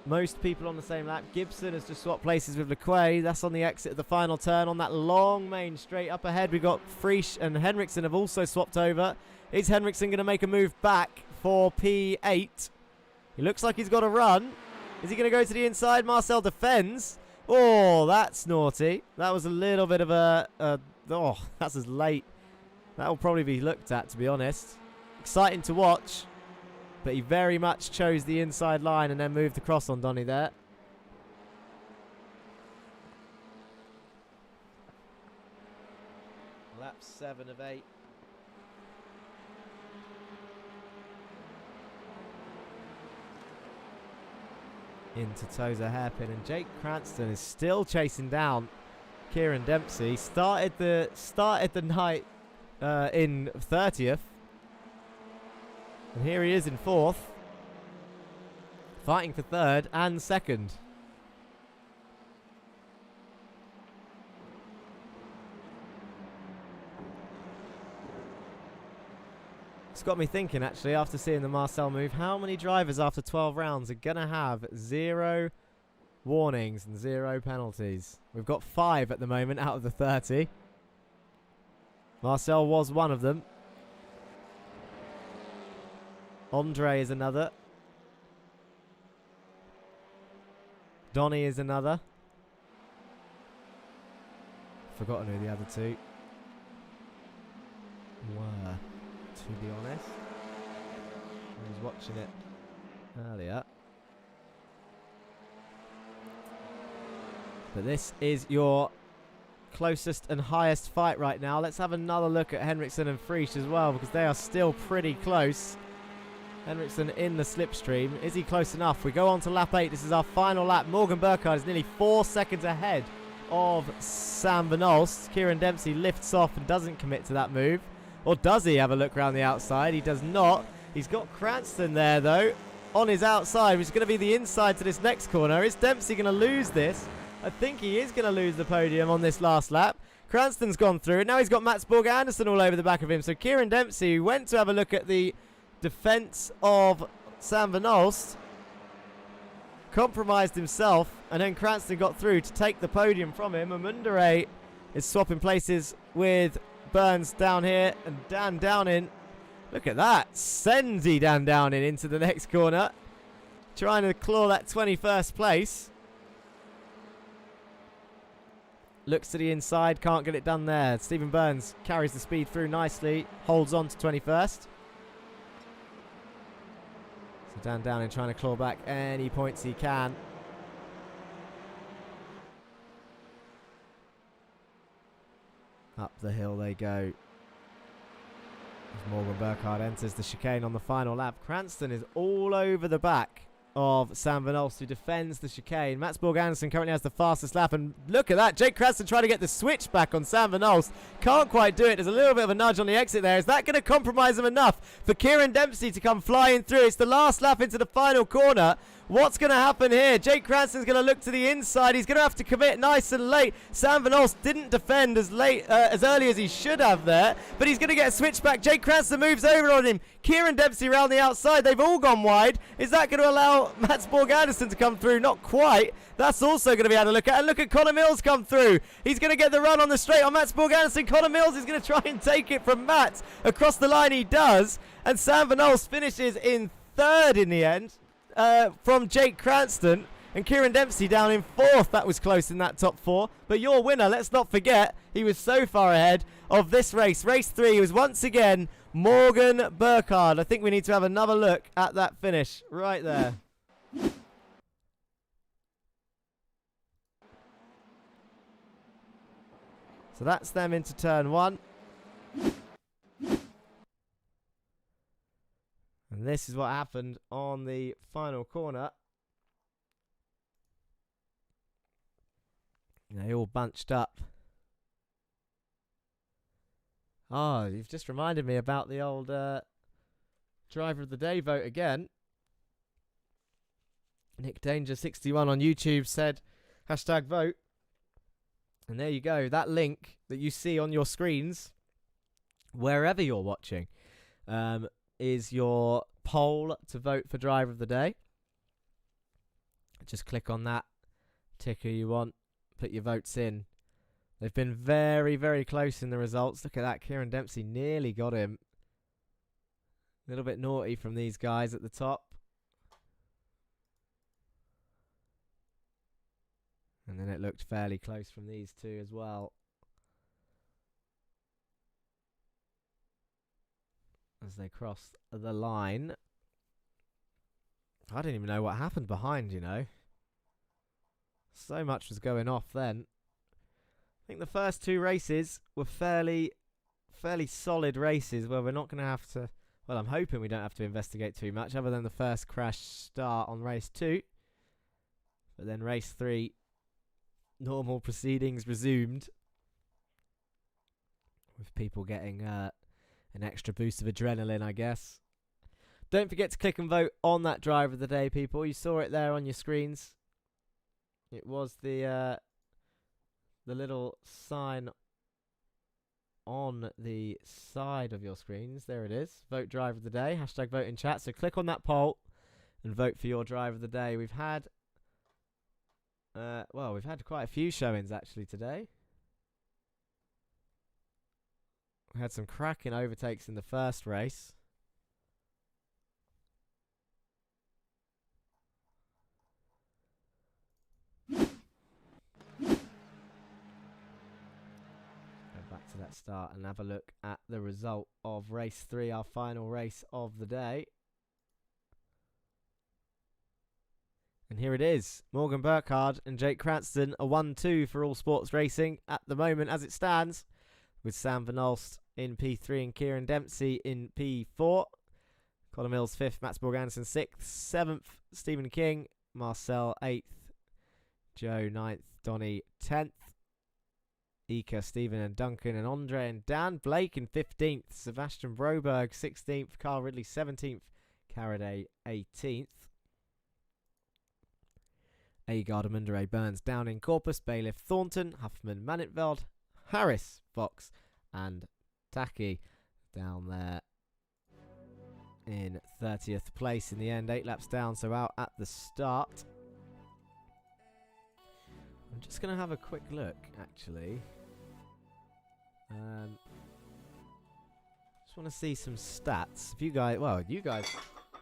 Most people on the same lap. Gibson has just swapped places with Lequay. That's on the exit of the final turn. On that long main straight up ahead, we've got Friesch and Henriksen have also swapped over. Is Henriksen going to make a move back for P8? He looks like he's got a run. Is he going to go to the inside? Marcel defends. Oh, that's naughty. That was a little bit of a oh, that's as late. That will probably be looked at, to be honest. Exciting to watch. But he very much chose the inside line and then moved across on Donny there. Lap 7 of 8. Into Tozer hairpin, and Jake Cranston is still chasing down Kieran Dempsey. Started the night in 30th. And here he is in 4th. Fighting for 3rd and 2nd. It's got me thinking, actually, after seeing the Marcel move, how many drivers after 12 rounds are going to have 0 warnings and 0 penalties? We've got 5 at the moment out of the 30. Marcel was one of them. Andre is another. Donny is another. Forgotten who the other 2 were, to be honest. I was watching it earlier. But this is your closest and highest fight right now. Let's have another look at Henriksen and Friesch as well, because they are still pretty close. Henriksen in the slipstream. Is he close enough? We go on to lap 8. This is our final lap. Morgan Burkhardt is nearly 4 seconds ahead of Sam Van Olst. Kieran Dempsey lifts off and doesn't commit to that move. Or does he have a look around the outside? He does not. He's got Cranston there, though, on his outside, which is going to be the inside to this next corner. Is Dempsey going to lose this? I think he is going to lose the podium on this last lap. Cranston's gone through, and now he's got Mats Borg Andersen all over the back of him. So Kieran Dempsey, who went to have a look at the defence of Sam Van Olst, compromised himself, and then Cranston got through to take the podium from him. And Mundere is swapping places with Burns down here, and Dan Downing, look at that, sends Dan Downing into the next corner, trying to claw that 21st place. Looks to the inside, can't get it done there. Stephen Burns carries the speed through nicely, holds on to 21st. So Dan Downing trying to claw back any points he can. Up the hill they go. As Morgan Burkhardt enters the chicane on the final lap. Cranston is all over the back of Sam Van Olst, who defends the chicane. Mats Borg Andersen currently has the fastest lap, and look at that, Jake Cranston trying to get the switch back on Sam Van Olst. Can't quite do it. There's a little bit of a nudge on the exit there. Is that going to compromise him enough for Kieran Dempsey to come flying through? It's the last lap into the final corner. What's going to happen here? Jake Cranston's going to look to the inside. He's going to have to commit nice and late. Sam Van Olst didn't defend as early as he should have there, but he's going to get a switch back. Jake Cranston moves over on him. Kieran Dempsey around the outside. They've all gone wide. Is that going to allow Mats Borg Andersen to come through? Not quite. That's also going to be had a look at. And look at Connor Mills come through. He's going to get the run on the straight on Mats Borg Andersen. Connor Mills is going to try and take it from Mats. Across the line he does. And Sam Van Olst finishes in third in the end. From Jake Cranston, and Kieran Dempsey down in fourth. That was close in that top four, but your winner, let's not forget, he was so far ahead of this race. Race 3 was once again Morgan Burkhardt. I think we need to have another look at that finish right there. So that's them into turn 1. And this is what happened on the final corner. They all bunched up. Oh, you've just reminded me about the old Driver of the Day vote again. Nick Danger 61 on YouTube said #vote. And there you go. That link that you see on your screens, wherever you're watching, is your poll to vote for Driver of the Day. Just click on that, tick who you want, put your votes in. They've been very, very close in the results. Look at that, Kieran Dempsey nearly got him. A little bit naughty from these guys at the top. And then it looked fairly close from these two as well. As they cross the line. I didn't even know what happened behind, you know. So much was going off then. I think the first 2 races were fairly solid races where we're not going to have to... Well, I'm hoping we don't have to investigate too much other than the first crash start on race 2. But then race 3, normal proceedings resumed. With people getting... an extra boost of adrenaline, I guess. Don't forget to click and vote on that Driver of the Day, people. You saw it there on your screens. It was the little sign on the side of your screens. There it is. Vote Driver of the Day. #vote in chat. So click on that poll and vote for your Driver of the Day. We've had... we've had quite a few showings actually today. We had some cracking overtakes in the first race. Go back to that start and have a look at the result of race 3, our final race of the day. And here it is. Morgan Burkhardt and Jake Cranston, a 1-2 for All Sports Racing at the moment as it stands, with Sam Van Olst in P3 and Kieran Dempsey in P4. Colin Mills 5th, Mats Borg Anderson 6th, 7th, Stephen King, Marcel 8th, Joe 9th, Donny 10th, Ika, Stephen and Duncan and Andre and Dan, Blake in 15th, Sebastian Broberg 16th, Carl Ridley 17th, Caraday 18th, Agard, Amundere, Burns, Downing, Corpus, Bailiff, Thornton, Huffman, Manitveld, Harris, Fox and Taki down there in 30th place in the end, 8 laps down, so out at the start. I'm just going to have a quick look, actually. Just want to see some stats. If you guys,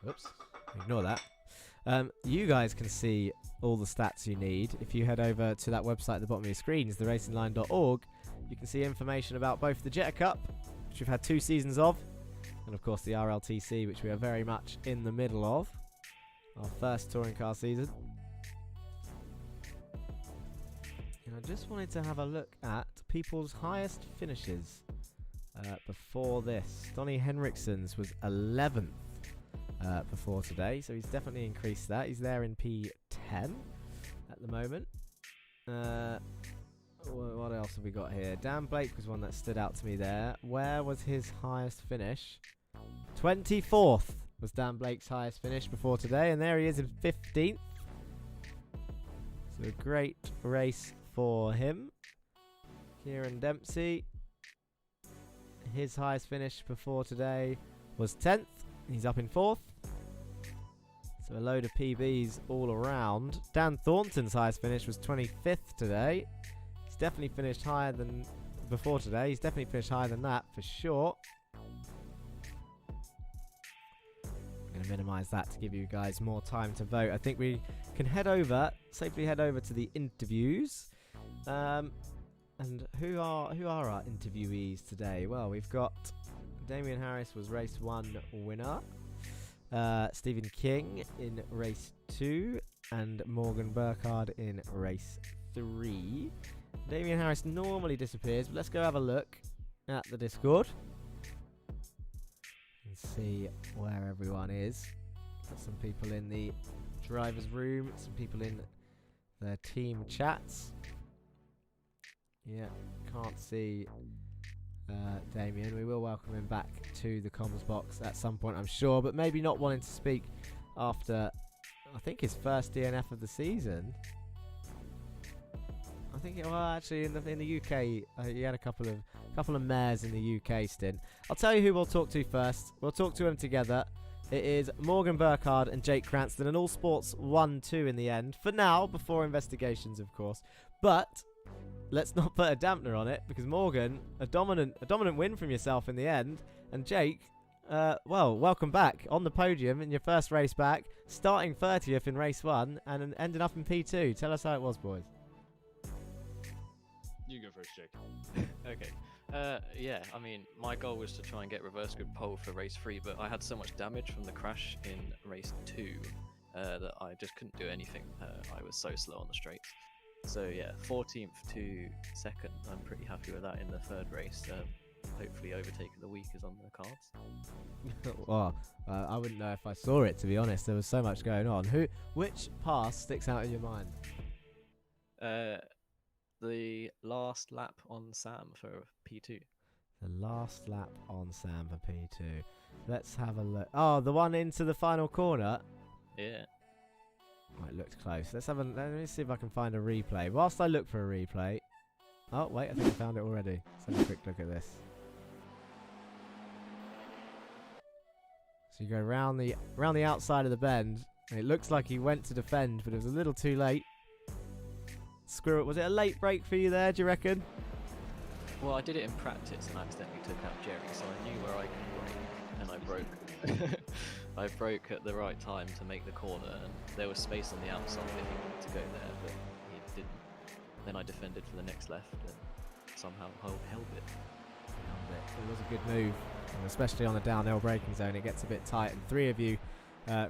oops, ignore that. You guys can see all the stats you need. If you head over to that website at the bottom of your screens, theracingline.org, you can see information about both the Jetta Cup, which we've had 2 seasons of, and of course the RLTC, which we are very much in the middle of, our first touring car season. And I just wanted to have a look at people's highest finishes before this. Donny Henriksen's was 11th before today, so he's definitely increased that. He's there in P10 at the moment. What else have we got here? Dan Blake was one that stood out to me there. Where was his highest finish? 24th was Dan Blake's highest finish before today, and there he is in 15th. So a great race for him. Kieran Dempsey, his highest finish before today was 10th. He's up in 4th. So a load of PBs all around. Dan Thornton's highest finish was 25th today. He's definitely finished higher than before today. He's definitely finished higher than that for sure. I'm going to minimize that to give you guys more time to vote. I think we can safely head over to the interviews. And who are our interviewees today? Well, we've got Damien Harris was race 1 winner. Stephen King in race 2 and Morgan Burkhardt in race 3. Damien Harris normally disappears, but let's go have a look at the Discord and see where everyone is. Got some people in the driver's room, some people in their team chats. Yeah, can't see Damien. We will welcome him back to the comms box at some point, I'm sure, but maybe not wanting to speak after, I think, his first DNF of the season. I think, well, actually, in the UK, he had a couple of mares in the UK stint. I'll tell you who we'll talk to first. We'll talk to them together. It is Morgan Burkhardt and Jake Cranston, and All Sports 1-2 in the end. For now, before investigations, of course. But let's not put a dampener on it, because Morgan, a dominant win from yourself in the end, and Jake, well, welcome back on the podium in your first race back, starting 30th in race 1 and ending up in P2. Tell us how it was, boys. You go first, Jake. Okay. Yeah, I mean, my goal was to try and get reverse grid pole for race 3, but I had so much damage from the crash in race 2 that I just couldn't do anything. I was so slow on the straights. So yeah, 14th to 2nd, I'm pretty happy with that in the 3rd race. Hopefully overtaking the week is on the cards. Well, I wouldn't know if I saw it, to be honest. There was so much going on. Which pass sticks out in your mind? The last lap on Sam for P2. The last lap on Sam for P2. Let's have a look. Oh, the one into the final corner? Yeah. Oh, it looked close. Let me see if I can find a replay. Whilst I look for a replay. Oh, wait, I think I found it already. Let's have a quick look at this. So you go round the outside of the bend. And it looks like he went to defend, but it was a little too late. Screw it. Was it a late break for you there, do you reckon? Well, I did it in practice and accidentally took out Jerry, so I knew where I could brake, and I broke. I broke at the right time to make the corner, and there was space on the outside if he wanted to go there, but he didn't. Then I defended for the next left and somehow held it. It was a good move, and especially on the downhill braking zone. It gets a bit tight, and 3 of you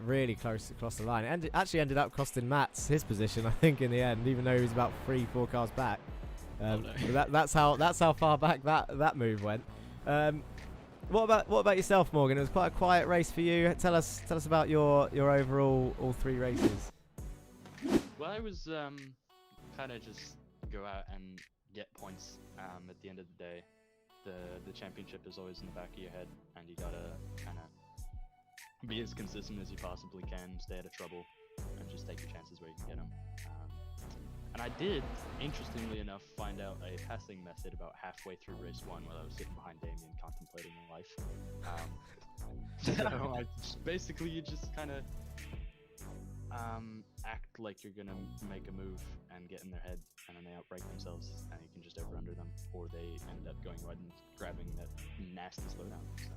really close across the line. And it actually ended up costing Mats his position, I think, in the end, even though he was about 3-4 cars back. Oh, no. But that's how far back that move went. What about yourself, Morgan? It was quite a quiet race for you. Tell us about your overall all 3 races. Well, I was kind of just go out and get points. At the end of the day, the championship is always in the back of your head, and you gotta kind of be as consistent as you possibly can, stay out of trouble, and just take your chances where you can get them. And I did, interestingly enough, find out a passing method about halfway through race 1 while I was sitting behind Damien contemplating life. So basically you just kind of act like you're gonna make a move and get in their head, and then they outbreak themselves, and you can just over-under them, or they end up going right and grabbing that nasty slowdown. So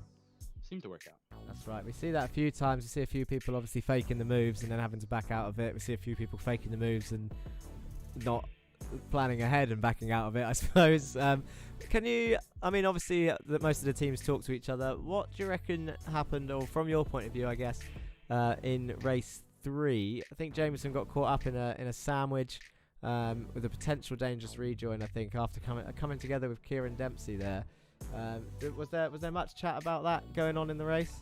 seemed to work out. That's right. We see that a few times. We see a few people obviously faking the moves and then having to back out of it. We see a few people faking the moves and not planning ahead and backing out of it, I suppose. Can you, I mean, obviously that most of the teams talk to each other. What do you reckon happened, or from your point of view, I guess, in race 3? I think Jameson got caught up in a sandwich with a potential dangerous rejoin, I think, after coming together with Kieran Dempsey there. Was there much chat about that going on in the race?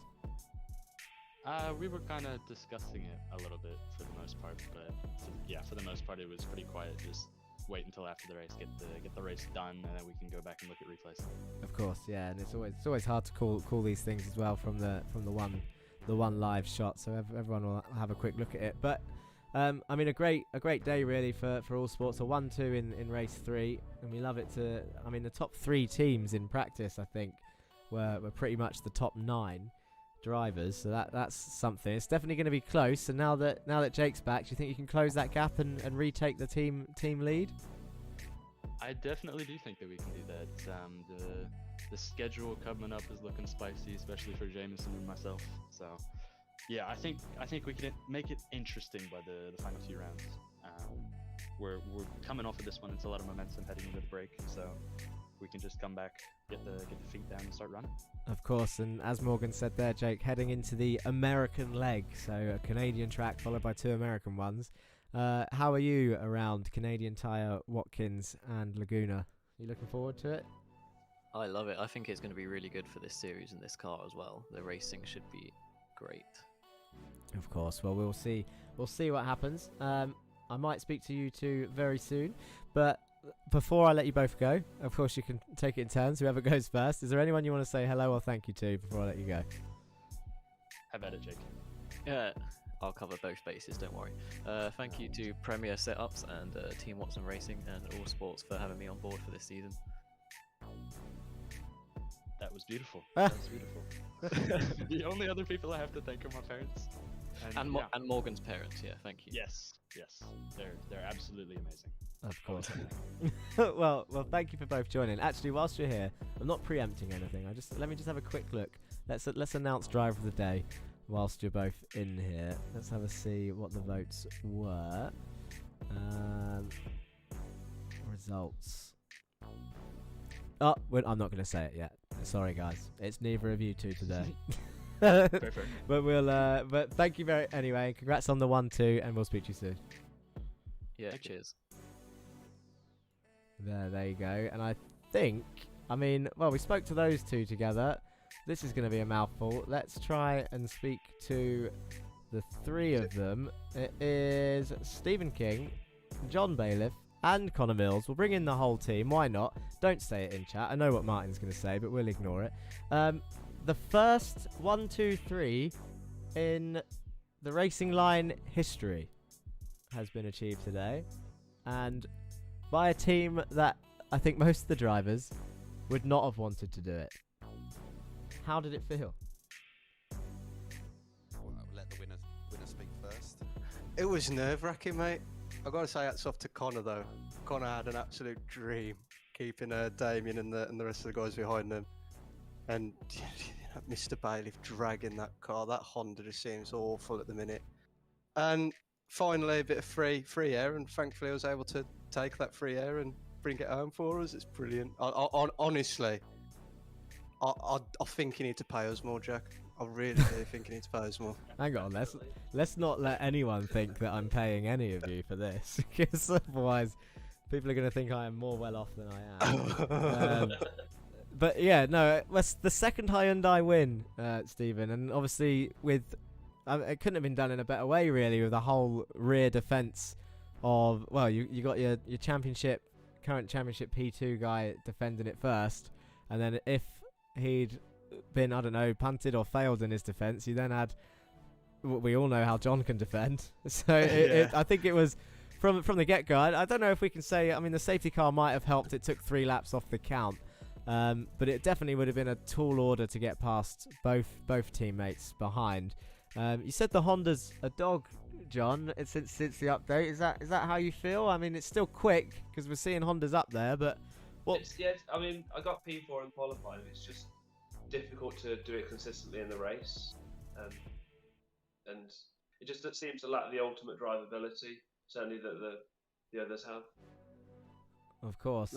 We were kind of discussing it a little bit for the most part, but yeah, for the most part it was pretty quiet. Just wait until after the race, get the race done, and then we can go back and look at replays. Of course, yeah, and it's always hard to call these things as well from the one live shot, so everyone will have a quick look at it. But I mean, a great day really for all sports. A 1-2 in race 3, and we love it to. I mean, the top 3 teams in practice, I think, were pretty much the top 9 drivers, so that's something. It's definitely going to be close. And now that Jake's back, do you think you can close that gap and retake the team lead? I definitely do think that we can do that. The schedule coming up is looking spicy, especially for Jameson and myself. So yeah, I think we can make it interesting by the final few rounds. We're coming off of this one. It's a lot of momentum heading into the break, so we can just come back, get the feet down and start running. Of course, and as Morgan said there, Jake, heading into the American leg, so a Canadian track followed by 2 American ones. How are you around Canadian Tire, Watkins and Laguna? You looking forward to it? I love it. I think it's going to be really good for this series and this car as well. The racing should be great. Of course. Well, we'll see what happens. I might speak to you two very soon, but before I let you both go, of course you can take it in turns, whoever goes first. Is there anyone you want to say hello or thank you to before I let you go? How about it, Jake? Yeah, I'll cover both bases, don't worry. Thank you to Premier Setups and Team Watson Racing and All Sports for having me on board for this season. That was beautiful. That was beautiful. The only other people I have to thank are my parents. And Morgan's parents, yeah, thank you. Yes. They're absolutely amazing. Of course. well, thank you for both joining. Actually, whilst you're here, I'm not preempting anything. Let me just have a quick look. Let's announce driver of the day whilst you're both in here. Let's have a see what the votes were. Results. Oh, I'm not going to say it yet. Sorry, guys. It's neither of you two today. Perfect. But thank you anyway. Congrats on the 1-2, and we'll speak to you soon. Yeah, cheers. There you go. And I think, we spoke to those two together. This is going to be a mouthful. Let's try and speak to the 3 of them. It is Stephen King, John Bailiff, and Connor Mills. We'll bring in the whole team. Why not? Don't say it in chat. I know what Martin's going to say, but we'll ignore it. The first 1, 2, 3 in the racing line history has been achieved today, and by a team that I think most of the drivers would not have wanted to do it. How did it feel? Well, I'll let the winner speak first. It was nerve-wracking, mate. I've got to say hats off to Connor, though. Connor had an absolute dream, keeping Damien and the rest of the guys behind him. And Mr. Bailiff dragging that car. That Honda just seems awful at the minute. And finally, a bit of free air, and thankfully I was able to take that free air and bring it home for us. It's brilliant. Honestly, I think you need to pay us more, Jack. I really do think you need to pay us more. Hang on, let's not let anyone think that I'm paying any of you for this, because otherwise people are going to think I am more well off than I am. But yeah, no, it was the second Hyundai win, Stephen, and obviously with it couldn't have been done in a better way, really, with the whole rear defense of, well, you got your current championship P2 guy defending it first, and then if he'd been, I don't know, punted or failed in his defense, you then had, we all know how John can defend. So I think it was from the get-go. I don't know if we can say, I mean, the safety car might have helped. It took 3 laps off the count. But it definitely would have been a tall order to get past both teammates behind. You said the Honda's a dog, John, since the update. Is that how you feel? I mean, it's still quick because we're seeing Honda's up there, but what? I mean, I got P4 in qualifying. It's just difficult to do it consistently in the race, and it seems to lack the ultimate drivability. Certainly that the others have. Of course.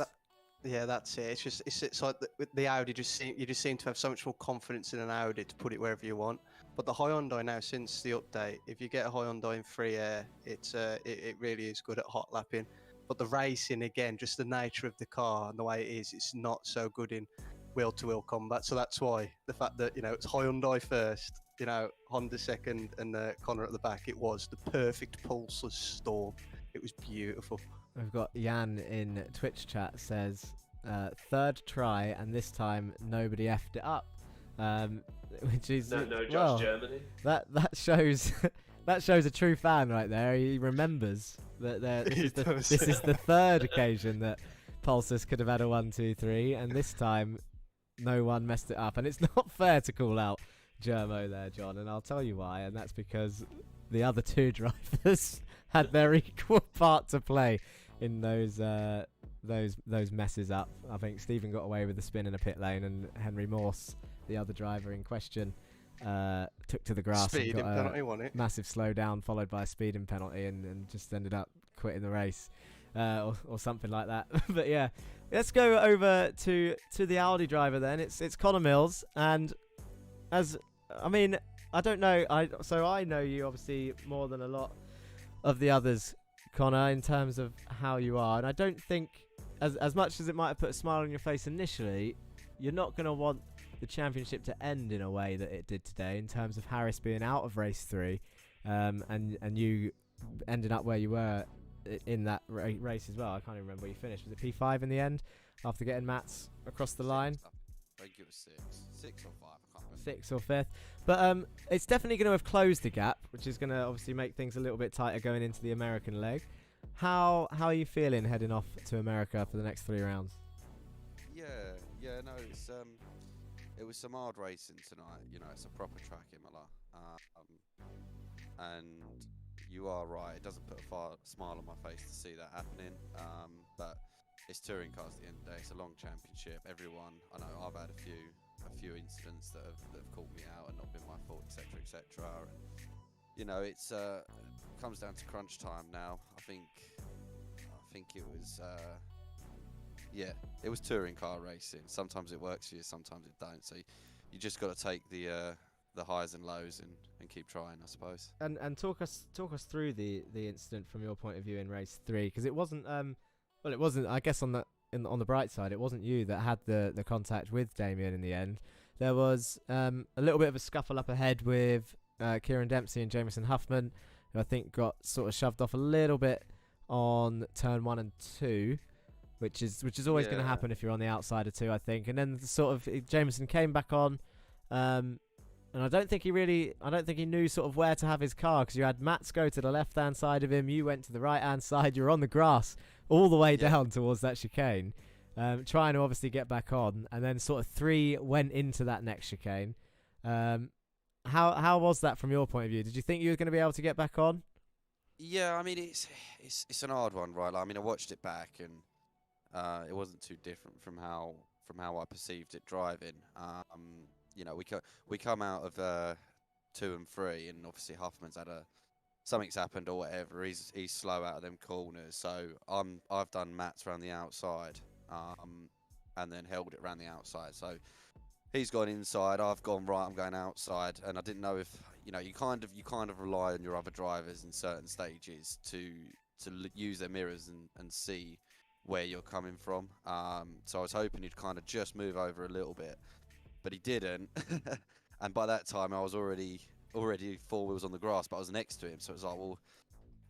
Yeah, that's it. It's like with the Audi, you just seem to have so much more confidence in an Audi to put it wherever you want. But the Hyundai now, since the update, if you get a Hyundai in free air, it really is good at hot lapping. But the racing, again, just the nature of the car and the way it is, it's not so good in wheel-to-wheel combat. So that's why the fact that it's Hyundai first, Honda second, and Connor at the back, it was the perfect pulseless storm. It was beautiful. We've got Jan in Twitch chat says, 3rd try, and this time nobody effed it up. Which is Josh Germany. That shows that shows a true fan right there. He remembers that this is the 3rd occasion that Pulsus could have had a 1, 2, 3, and this time no one messed it up. And it's not fair to call out Germo there, John, and I'll tell you why. And that's because the other 2 drivers had their equal part to play in those messes up. I think Stephen got away with the spin in a pit lane, and Henry Morse, the other driver in question, took to the grass and got a massive slowdown followed by a speeding penalty, and just ended up quitting the race, or something like that. But yeah, let's go over to the Audi driver then. It's Connor Mills, and I don't know. I know you obviously more than a lot of the others, Connor, in terms of how you are, and I don't think, as much as it might have put a smile on your face initially, you're not going to want the championship to end in a way that it did today, in terms of Harris being out of race 3, and you ending up where you were in that race as well. I can't even remember where you finished. Was it P5 in the end after getting Mats across the line? I think it was 6 or 5. I can't remember. 6th or 5th. But it's definitely going to have closed the gap, which is going to obviously make things a little bit tighter going into the American leg. How are you feeling heading off to America for the next 3 rounds? Yeah, no, it was some hard racing tonight. It's a proper track, Imola, and you are right. It doesn't put a smile on my face to see that happening. But it's touring cars at the end of the day. It's a long championship. Everyone, I know, I've had a few incidents that have called me out and not been my fault, etc., etc. And it's comes down to crunch time now. I think it was it was touring car racing. Sometimes it works for you, sometimes it don't. So you just got to take the highs and lows and keep trying, I suppose. And talk us through the incident from your point of view in race 3, because it wasn't it wasn't, I guess, on the bright side, it wasn't you that had the contact with Damien in the end. There was a little bit of a scuffle up ahead with Kieran Dempsey and Jameson Huffman, who I think got sort of shoved off a little bit on turn 1 and 2, which is always going to happen if you're on the outside of 2, I think. And then sort of Jameson came back on, and I don't think he knew sort of where to have his car, because you had Mats go to the left-hand side of him, you went to the right-hand side, you were on the grass all the way down towards that chicane, trying to obviously get back on, and then sort of 3 went into that next chicane. How was that from your point of view? Did you think you were going to be able to get back on? Yeah, I mean, it's an hard one, right? I mean, I watched it back, and it wasn't too different from how I perceived it driving. We come out of 2 and 3, and obviously Huffman's had something's happened or whatever. He's slow out of them corners, so I've done mats around the outside, and then held it around the outside. So he's gone inside, I've gone right, I'm going outside, and I didn't know if you kind of rely on your other drivers in certain stages to use their mirrors and see where you're coming from. So I was hoping he'd kind of just move over a little bit, but he didn't. And by that time, I was already 4 wheels on the grass, but I was next to him. So it was like, well,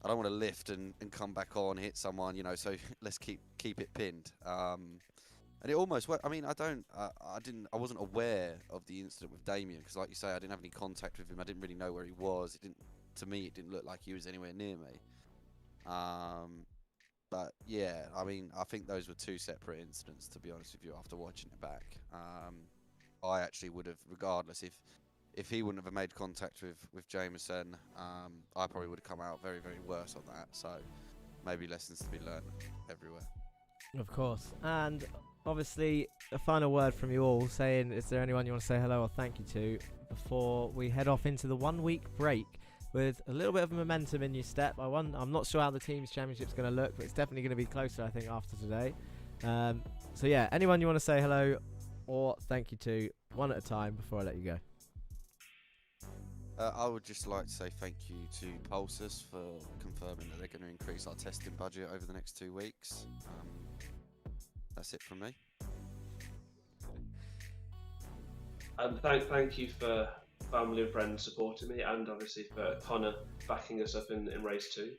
I don't want to lift and come back on, hit someone, you know. So let's keep it pinned. And it almost worked. I mean, I wasn't aware of the incident with Damien because, like you say, I didn't have any contact with him. I didn't really know where he was. To me, it didn't look like he was anywhere near me. But yeah, I mean, I think those were two separate incidents, to be honest with you, after watching it back. I actually would have, regardless, if he wouldn't have made contact with Jameson, I probably would have come out very, very worse on that. So maybe lessons to be learned everywhere. Of course. And obviously, a final word from you all saying, is there anyone you want to say hello or thank you to before we head off into the 1 week break with a little bit of momentum in your step? I'm not sure how the team's championship's going to look, but it's definitely going to be closer, I think, after today. So yeah, anyone you want to say hello or thank you to, one at a time before I let you go. I would just like to say thank you to Pulsus for confirming that they're going to increase our testing budget over the next 2 weeks. That's it from me. And thank you for family and friends supporting me, and obviously for Connor backing us up in race 2.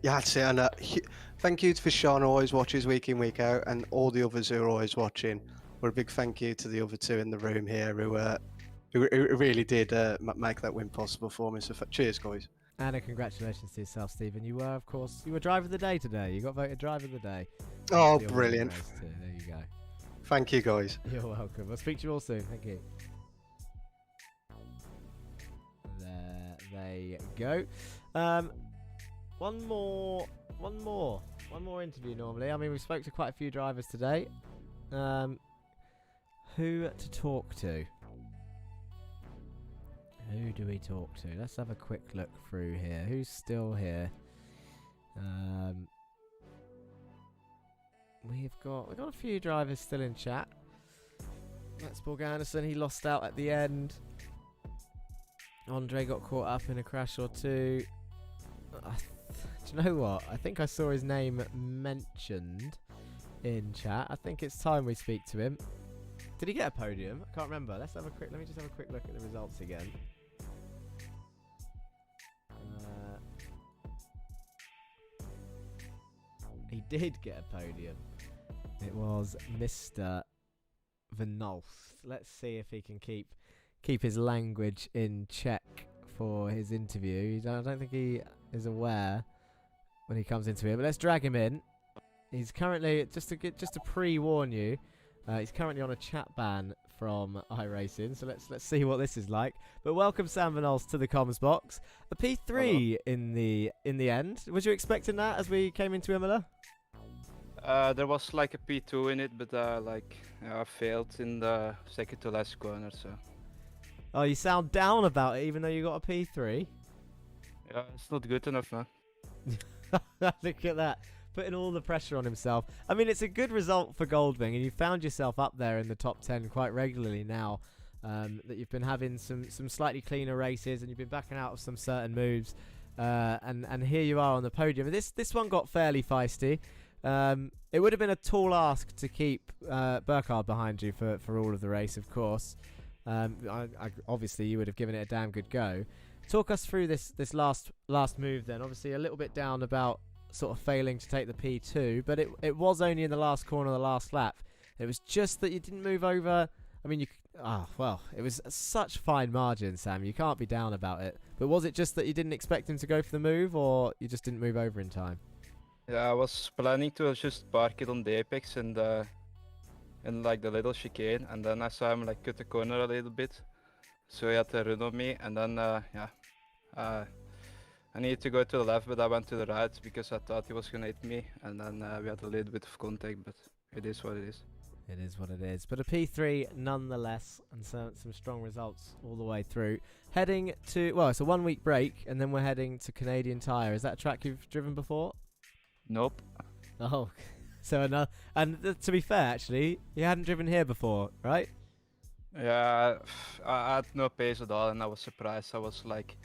That's it. And thank you to Sean, who always watches week in, week out, and all the others who are always watching. But a big thank you to the other two in the room here who really did make that win possible for me. So cheers, guys. And a congratulations to yourself, Stephen. You were, of course, driver of the day today. You got voted driver of the day. Oh, brilliant. There you go. Thank you, guys. You're welcome. I'll speak to you all soon. Thank you. There they go. One more interview normally. I mean, we spoke to quite a few drivers today. Who to talk to? Who do we talk to? Let's have a quick look through here. Who's still here? We've got a few drivers still in chat. That's Borganison. He lost out at the end. Andre got caught up in a crash or two. Do you know what? I think I saw his name mentioned in chat. I think it's time we speak to him. Did he get a podium? I can't remember. Let me just have a quick look at the results again. He did get a podium. It was Mr. Vanolf. Let's see if he can keep his language in check for his interview. I don't think he is aware when he comes into here, but let's drag him in. He's currently, just to pre-warn you, he's currently on a chat ban from iRacing, so let's see what this is like. But welcome, Sam Vanolf, to the comms box. A P3 in the end. Was you expecting that as we came into Imola? There was like a P2 in it, but I failed in the second to last corner. So. Oh, you sound down about it, even though you got a P3. Yeah, it's not good enough, man. Look at that. Putting all the pressure on himself. I mean, it's a good result for Goldwing, and you found yourself up there in the top 10 quite regularly now that you've been having some slightly cleaner races, and you've been backing out of some certain moves, and here you are on the podium. This one got fairly feisty. It would have been a tall ask to keep Burkhard behind you for all of the race, of course. Obviously, you would have given it a damn good go. Talk us through this last move then. Obviously, a little bit down about sort of failing to take the P2, but it was only in the last corner of the last lap. It was just that you didn't move over. I mean, it was such fine margin, Sam. You can't be down about it. But was it just that you didn't expect him to go for the move, or you just didn't move over in time? Yeah, I was planning to just park it on the apex and in like the little chicane, and then I saw him like cut the corner a little bit, so he had to run on me, and then I needed to go to the left, but I went to the right because I thought he was gonna hit me, and then we had a little bit of contact, but it is what it is. It is what it is. But a P3 nonetheless, and some strong results all the way through. Heading to, well, it's a 1 week break, and then we're heading to Canadian Tire. Is that a track you've driven before? Nope. Oh, so another. And to be fair, actually, you hadn't driven here before, right? Yeah, I had no pace at all, and I was surprised. I was like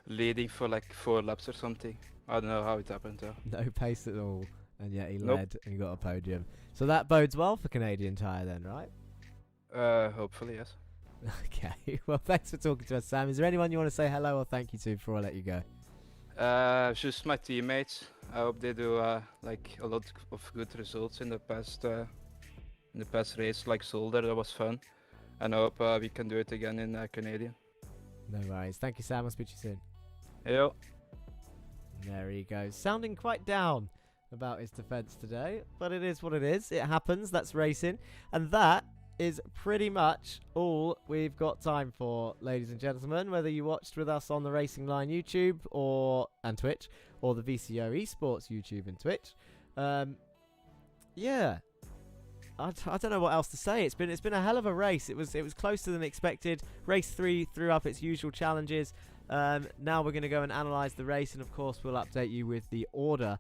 leading for like 4 laps or something. I don't know how it happened though. No pace at all. and yet he Nope. led and he got a podium. So that bodes well for Canadian Tire then, right? Hopefully, yes. Okay, well, thanks for talking to us, Sam. Is there anyone you want to say hello or thank you to before I let you go? Just my teammates. I hope they do like a lot of good results in the past race, like Solder. That was fun, and I hope we can do it again in Canadian. No worries. Thank you, Sam. I'll speak to you soon. Yo. There he goes. Sounding quite down about his defence today, but it is what it is. It happens. That's racing. And that is pretty much all we've got time for, ladies and gentlemen. Whether you watched with us on the Racing Line YouTube and Twitch, or the VCO Esports YouTube and Twitch. Yeah. I don't know what else to say. It's been a hell of a race. It was closer than expected. Race 3 threw up its usual challenges. Now we're going to go and analyse the race, and of course we'll update you with the order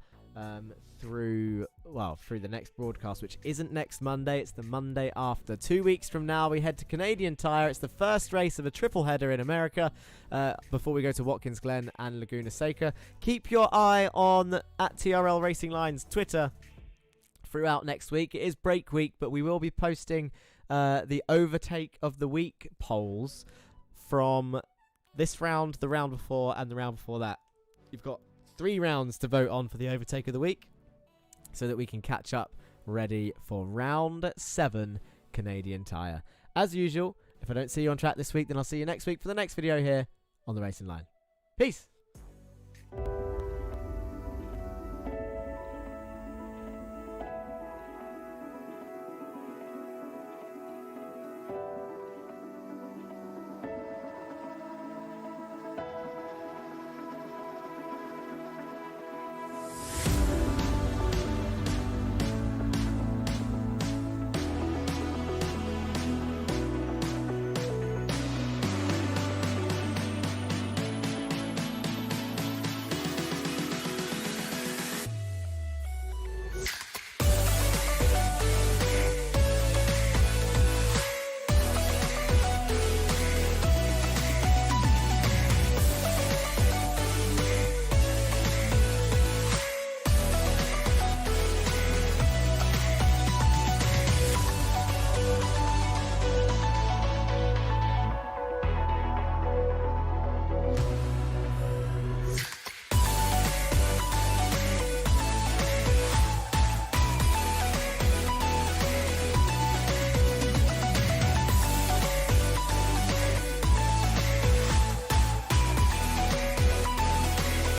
through the next broadcast, which isn't next Monday. It's the Monday after. 2 weeks from now we head to Canadian Tire. It's the first race of a triple header in America before we go to Watkins Glen and Laguna Seca. Keep your eye on at TRL Racing Line's Twitter throughout next week. It is break week, but we will be posting the overtake of the week polls from this round, the round before, and the round before that. You've got 3 rounds to vote on for the overtake of the week so that we can catch up ready for round 7 Canadian Tire. As usual, if I don't see you on track this week, then I'll see you next week for the next video here on the Racing Line. Peace!